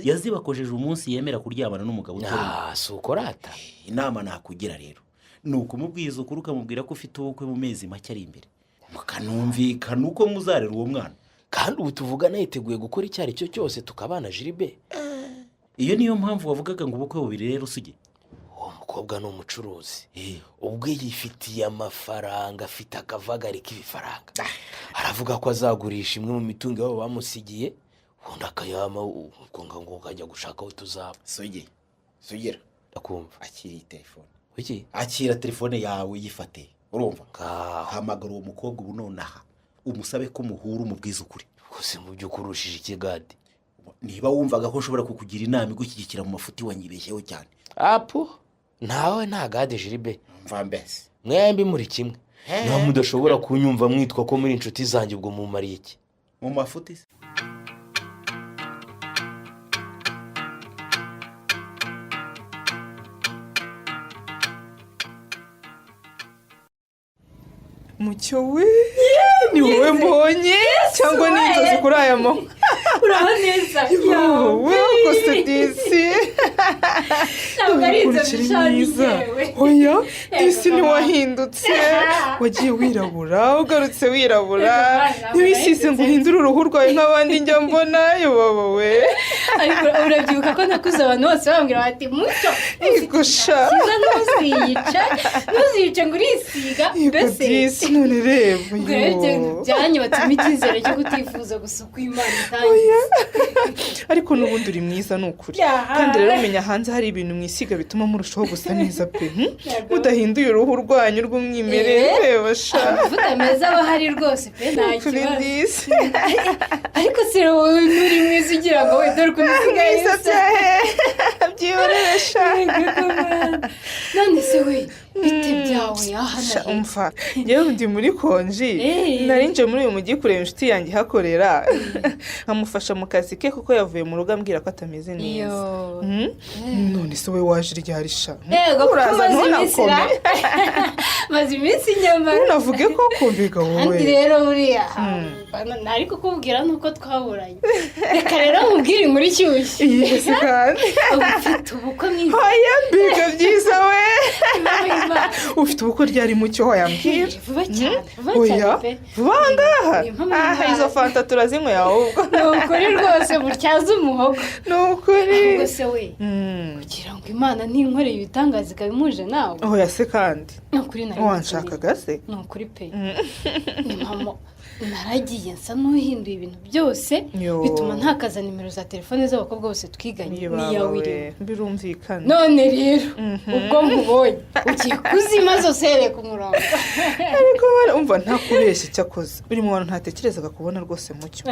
Yazibakojeje umunsi yemera kuryamana n'umugabo utoranye. Si uko rata. Inama nakugira rero ni ukumubwiza ukuri ukamubwira ko ufite ubukwe mu mezi make ari imbere, mukanumvikana uko muzarera uwo mwana. Kandi ubu tuvugana yiteguye gukora icyo ari cyo cyose tukabana Gilbert. Iyo niyo mpamvu wavugaga ngo ubukwe bubiri rero usige. Uwo mukobwa ni umucuruzi, ubwo yifitiye amafaranga, afite akavagari k'ibifaranga. Aravuga ko azagurisha imwe mu mitungo yabo bamusigiye ubundi akayama ngo akajya gushaka aho tuzaba. Sugira ndakumva. Akira telefone. Wiki? Akira telefone yawe yifate. Urumva? Hamagara uwo mukobwa ubu nonaha umusabe ko muhura umubwiza ukuri. Kose mu byo kurushije ikigadi. Niba wumvaga ko ushobora kukugira inama igushyigikira mu mafuti wanyibeshyeho cyane. Apo nawe nta gade Gilbert. Mva mbese mwembi muri kimwe. Niba mudashobora kunyumva mwitwa ko muri inshuti zanjye ubwo mumariye iki? Mu mafuti se? Mucyo we ni wowe mbonye cyangwa ni inzozi kuri aya manywa? Uraho neza wowe wakoze disi. Ntabwo ari inzozi mwiza. Oya disi ntiwahindutse, wagiye wirabura ugarutse wirabura, ntiwisize ngo uhindure uruhu rwawe nk'abandi njya mbona. Yoba we ariko urabyibuka ko nakuze abantu bose bambwira bati Mucyo igusha ntuziyice ngo urisiga. Mbese none reba byanyubatsemo icyizere cyo kutifuza gusa uko Imana itangiza. Ariko n'ubundi uri mwiza ni ukuri, kandi rero umenya hanze hari ibintu mwisiga bituma murushaho gusa neza pe. Mudahinduye uruhu rwanyu rw'umwimerere. Reba sha amavuta meza aba ahari rwose pe nta kibazo. Ariko se wowe nturi mwiza ugira ngo we dore ukuntu usigaye byihorere sha. None se we bite byawe ahana umva yewe ndi muri konji, narinje muri uyu mujyi kureba inshuti yanjye ihakorera nkamufasha mu kazi ke kuko yavuye mu rugo ambwira ko atameze neza. None se we waje ryari sha? Uraza ntunakome. Maze iminsi nyamara ntunavuge ko kumbiga wowe. Kandi rero buriya nari kukubwira nuko twaburanye. Reka rero nkubwire inkuru ishyushye. Yesi kandi ufite ubukwe mwiza. Oya mbiga byiza we. Ufite ubukwe ryari Mucyo wayambwira? Vuba cyane pe. Vuba ngaha izo fanta turazinywe ahubwo. Ni ukuri rwose butyaza umuhogo. Ni ukuri. Ahubwo se we kugira ngo Imana ntinkoreye ibitangaza ikabimuje nawe. Oya se kandi ni ukuri nari wanshakaga se? Ni ukuri pe. Ni mama naragiye nsa n'uhinduye ibintu byose bituma ntakaza nimero za telefone z'abakobwa bose twiganye niyawire. Birumvikana. None rero ubwo nkubonye ugiye kuzima zose hereye ku murongo. Ariko umva ntakubeshye cyakoze uri mu bantu ntatekerezaga kubona rwose Mucyo.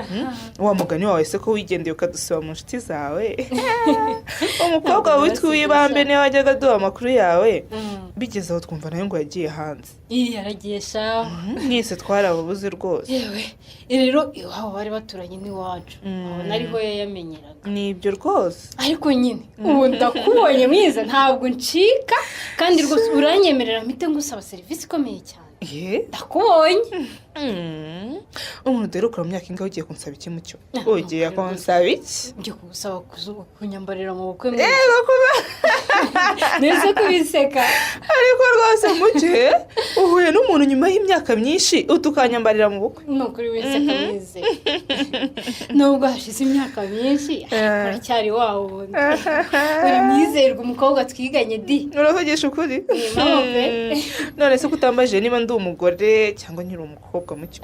Wa mugani wawe se ko wigendeye ukadusaba mu nshuti zawe. Umukobwa witwa Wibambe niwe wajyaga duha amakuru yawe, bigeze aho twumva nayo ngo yagiye hanze. Yaragiye sha. Mwese twarababuze rwose. Yewe rero iwabo bari baturanye n'iwacu, nariho yamenyeraga. Nibyo rwose. Ariko nyine ubu ndakubonye mwiza ntabwo ncika, kandi rwose uranyemerera mpite ngusaba serivisi ikomeye cyane. Ndakubonye. Umuntu rero ukora mu myaka ingahe ugiye kunsaba iki Mucyo? Ugiye kunsaba iki? Ngiye kugusaba kunyambarira mu bukwe mwiza. Neza kubiseka. Ariko rwose Mucyo uhuye n'umuntu nyuma y'imyaka myinshi utukanyambarira mu bukwe. Ni ukuri wiseka mwize. Nubwo hashize imyaka myinshi aracyari wawe ubundi. Uri mwizerwa umukobwa twiganye di. Uravugisha ukuri? None se kutambaje niba ndi umugore cyangwa nkiri umukobwa Mucyo?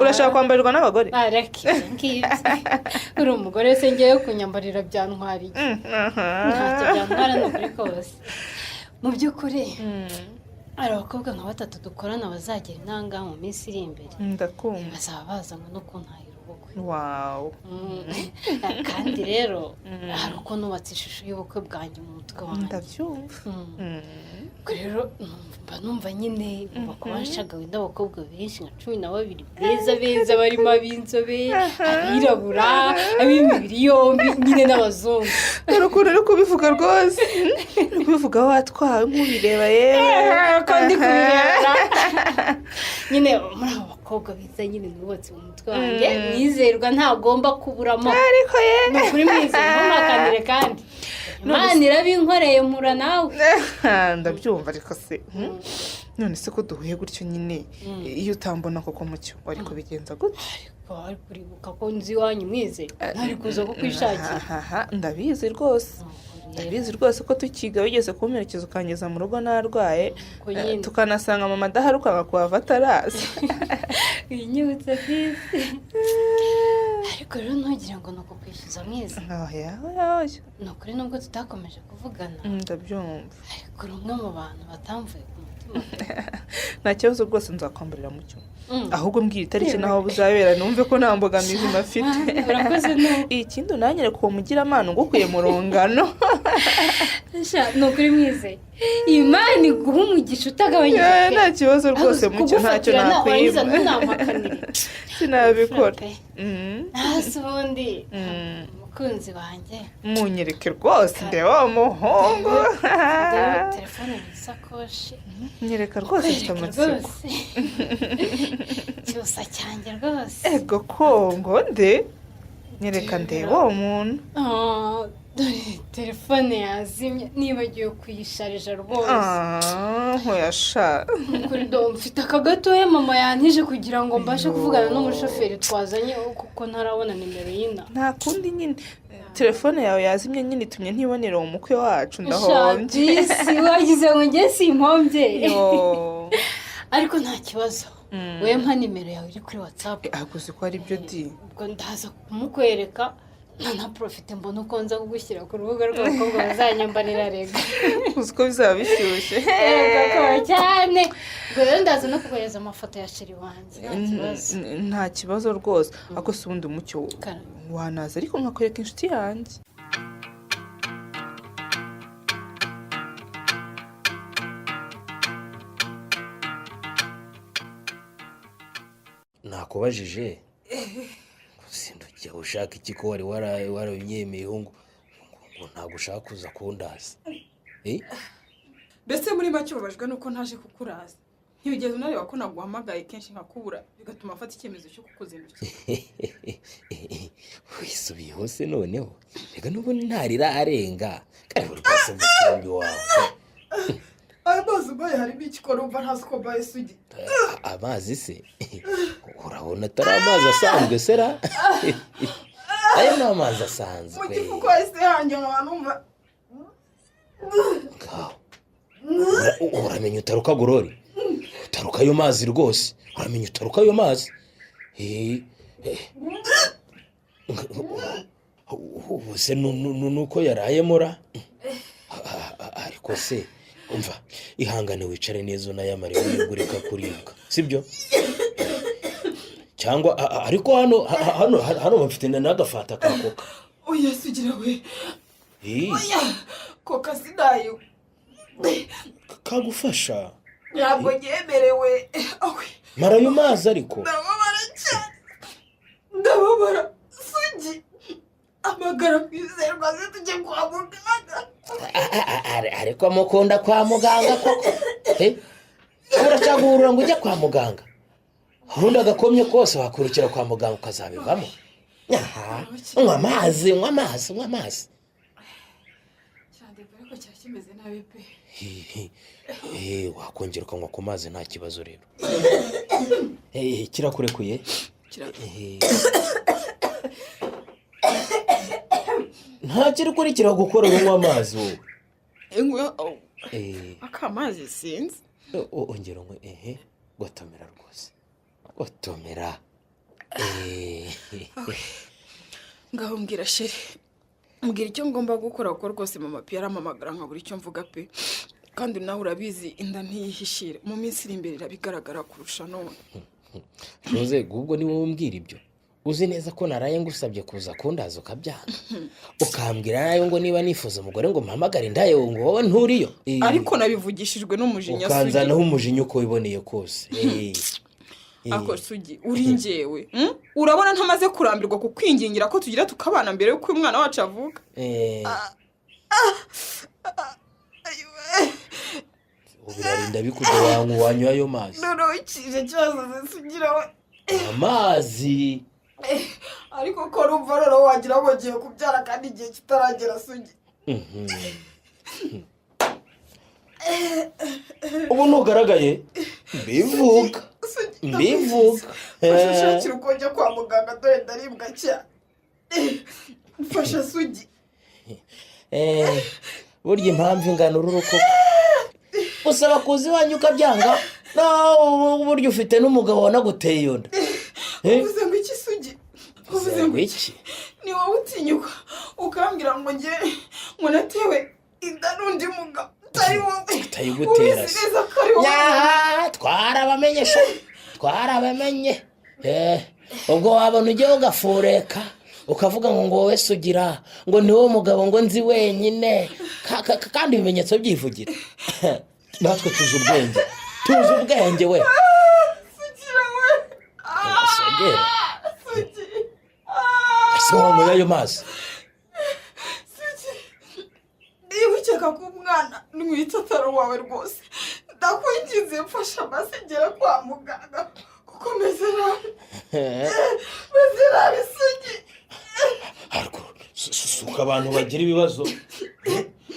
Urashaka kwambarirwa n'abagore? Uri umugore se ngiye kunyambarira byantwariye. Ntacyo byantwara n'ukuri kose. mu by'ukuri hari abakobwa nka batatu dukorana bazagera intanga mu minsi iri imbere ndakumva bazaba bazanywe no kuntahira ubukwe wawu kandi rero hari uko nubatse ishusho y'ubukwe bwanjye mu mutwe wanjye ndabyumva ubwo rero numva nyine kuba nshagawe n'abakobwa benshi nka 12 beza beza barimo ab'inzobe abirabura ab'imibiri yombi nyine n'abazungu dore ukuntu uri kubivuga rwose uri kubivuga watwawe nk'ubireba yewe kandi kubireba nyine muri abo bakobwa beza nyine nubatse mu mutwe wanjye mwizerwa ntagomba kuburamo ariko ye ni ukuri mwizerwa ntumakanire kandi Imana irabinkoreye mura nawe ndabyumva ariko se none se ko duhuye gutyo nyine iyo utambona koko mucyo wari kubigenza gute ariko wari kuribuka ko nzi iwanyu mwizeye ntari kuza kukwishakira ndabizi rwose ndabizi rwose ko tukiga wigeze kumperekeza ukangeza mu rugo narwaye tukanasanga mama adahari ukanga ataraza winyibutse kwisi ariko rero ntugire ngo ni ukukwishyuza mwiza ni ukuri nubwo tutakomeje kuvugana ndabyumva ariko uri umwe mu bantu batamvuye ku mutima nta kibazo rwose nzakwambarira mucyo ahubwo mbwira itariki naho buzabera numve ko nta mbogamizi mafite urakoze ikindi unanyere kuwo mugiramana ngukuye mu rungano ni ukuri mwizeye Imana iguha umugisha utagabanyije nta kibazo rwose mucyo ntacyo nakwima sinabikora hasi ubundi umukunzi wanjye munyereke rwose ndeba umuhungu telefone mu isakoshi nyereka rwose mfite amatsiko cyusa cyanjye rwose ego kongo nde nyereka ndeba uwo muntu dore telefone yazimye nibagiwe kuyisharija rwose nkuyasha kuri do mfite aka gatoya mama yantije kugira ngo mbashe kuvugana n'umushoferi twazanye kuko ntarabona nimero y'ina nta kundi nyine telefone yawe yazimye nyine itumye ntibonera umukwe wacu ndahombye si wagize ngo njye simpombye ariko nta kibazo wowe mpa nimero yawe iri kuri WhatsApp aguze ko ari byo di ubwo ndaza kumukwereka nta profite mbona uko nza kugushyira ku rubuga rw'abakobwa bazanyambarira rega uzi ko bizaba bishyushye cyane ubwo rero ndaza no kukohereza amafoto ya sheri wanjye nta kibazo rwose ako si ubundi umucyo wanaza ariko nkakwereka inshuti yanjye nakubajije sindujya ushaka iki ko wari warabinyemeyeho ngo ntabwo ushaka kuza kundaza mbese muri make ubabajwe nuko ntaje kukuraza ntibigeze unareba ko naguhamagaye kenshi nkakubura bigatuma afata icyemezo cyo kukuzindukira wisubiye hose noneho reka n'ubundi ntarira arenga kandi rwose mu cyumbi wawe aya mazi ubaye harimo ikikora umva ntazi ko mbaye sugi amazi se urabona atari amazi asanzwe sera ayo ni amazi asanzwe mu gifu ko ese hanjye nkaba numva uramenya utaruka gorori utaruka ayo mazi rwose uramenya utaruka ayo mazi ubuse nuko yarayemura ariko se umva ihangane wicare neza unayamare wigureka kuribwa sibyo cyangwa ariko hano bafite n'agafata ka koka oya sugira we oya koka sinayo kagufasha ntabwo nyemerewe mara ayo mazi ariko ndababara cyane ndababara sugi amagara kwizerwa ze tujye kwa muganga ariko mukunda kwa muganga koko uracyagurura ngo ujye kwa muganga ubundi agakomye kose wakurukira kwa muganga ukazabivamo unywa amazi cyane ariko cyari kimeze nabi pe wakongera ukanywa ku mazi nta kibazo rero kirakurekuye nta kiri kuri kiragukora unywa amazi wowe akamazi sinzi ongera unywe gotomera rwose gotomera ngaho mbwira sheri mbwira icyo ngomba gukora kuko rwose mama pe yaramamagara nkabura icyo mvuga pe kandi nawe urabizi inda ntiyihishira mu minsi iri imbere irabigaragara kurusha none. Jose ubwo ni wowe umbwira ibyo uzi neza ko naraye ngusabye kuza kundaza ukabyanga ukambwira nayo ngo niba nifuza umugore ngo mpamagare ndayo ngo wowe nturiyo ariko nabivugishijwe n'umujinya Sugi ukanzanaho umujinya uko wiboneye kose. ako Sugi uri njyewe urabona ntamaze kurambirwa kukwingingira ko tugira tukabana mbere yuko umwana wacu avuka. ubirarinda bikude wanywa ayo mazi ikije cyazaze Sugira we amazi ariko ko rumva rero wagira ngo giye kubyara kandi igihe kitaragera Sugi. ubu ntugaragaye mbivuga ushakira uko njya kwa muganga dore ndaribwa cyane. mfasha Sugi. burya impamvu ingano ururuko usaba kuzi wanyu ukabyanga nawe burya ufite n'umugabo wanaguteye iyo nda. uvuze ngo iki Sugi? uvuze ngo iki? ni wowe utinyuka ukambwira ngo njye ngo natewe inda n'undi mugabo utari wowe utayigutera se. twarabamenye ubwo wabona ujye ugafureka ukavuga ngo wowe Sugira ngo ni wowe mugabo ngo nzi wenyine kandi ibimenyetso byivugira. natwe tuzi ubwenge we. Sugira we Sugira ese wanyweye ayo mazi? Sugi niba ukeka ko umwana nwita atari uwawe rwose ndakwinginze mfasha amasengera kwa muganga kuko meze nabi Sugi. ariko suka abantu bagira ibibazo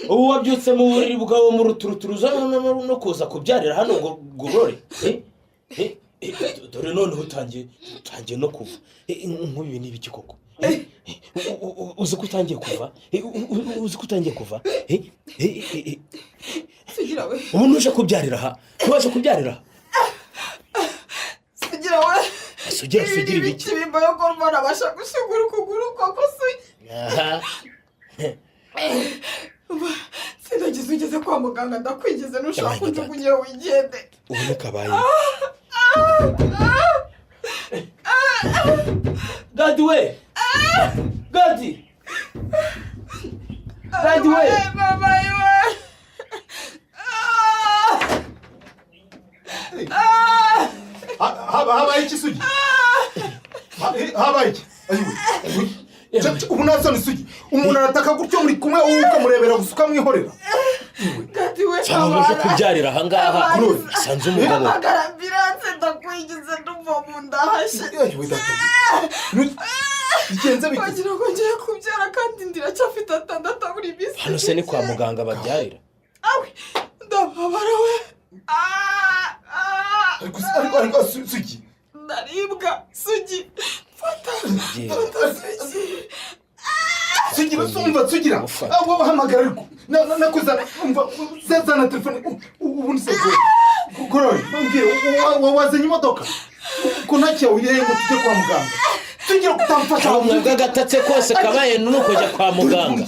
ubu wabyutse mu buriri bwawe mu ruturuturuza no kuza kubyarira hano ngo gurore dore none utangiye no kuva nk'ubu ni ibiki koko? uzi ko utangiye kuva Sugira we ubu ntuje kubyarira aha Sugira we Sugira ibiki? ibimba yo ko nabasha gushigura ukuguru koko Sugi. sinagize ugeze kwa muganga ndakwigeze nushaka kunjugunye wigende. ubu nikabaye Gadi we Gadi mama habaye iki Sugi? habaye iki? ubu nasoni Sugi umuntu arataka gutyo muri kumwe ukamurebera gusa ukamwihorera. Gadi we cyangwa uje kubyarira aha ngaha sanze umugabo ambulance ndakwigize ndumva mu ndahashe. bigenze bite? wagira ngo ngiye kubyara kandi ndiracyafite atandatu buri bisi. hano se ni kwa muganga babyarira? ndababara we ariko Sugi ndaribwa Sugi fata Sugira sumva Sugira abo hamagara ariko nakuzana umva zazana telefone ubu nse gorori mbwira wazanye imodoka ko ntacyo uyirenga tujye kwa muganga Sugira kutamfasha umwuga gatatse kose kabaye nuko kujya kwa muganga.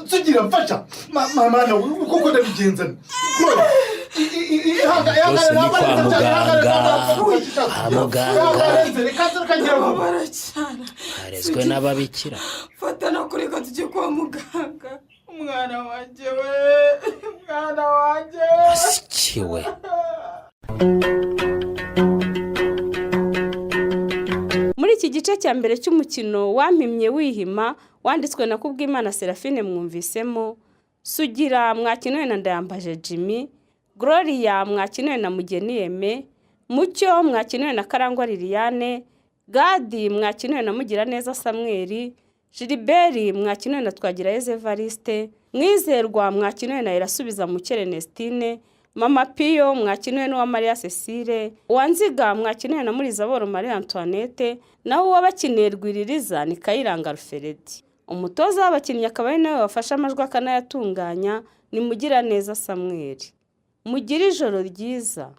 Sugira mfasha mama na uko ndabigenza gorori bose ni kwa muganga harezwe n'ababikira. fata no kureka tujye kwa muganga umwana wanjye asikiwe. muri iki gice cya mbere cy'umukino wampimye wihima wanditswe na Kubwimana Serafine mwumvisemo Sugira mwakiniwe na Ndayambaje Jimmy, Gloria mwakiniwe na Mugeni Aime, Mucyo mwakiniwe na Karangwa Liliane, Gadi mwakiniwe na Mugiraneza Samuel, Gilbert mwakiniwe na Twagirayezu Evariste, Mwizerwa mwakiniwe na Irasubiza Mukere Ernestine, Mama Pio mwakiniwe n'uwa Maria Cecile, Wanziga mwakiniwe na Murizaboro Marie Antoinette, naho uwabakiniye Rwiririza ni Kayiranga Alfredi. Umutoza w'abakinnyi akaba ari nawe wafashe amajwi akanayatunganya ni Mugiraneza Samuel. Mugire ijoro ryiza.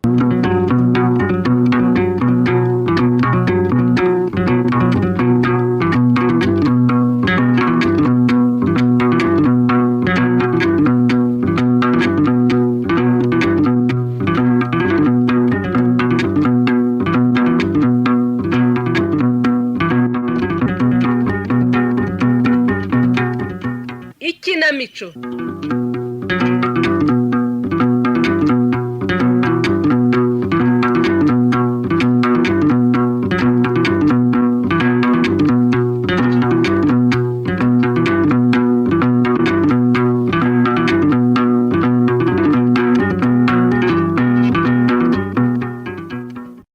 ikinamico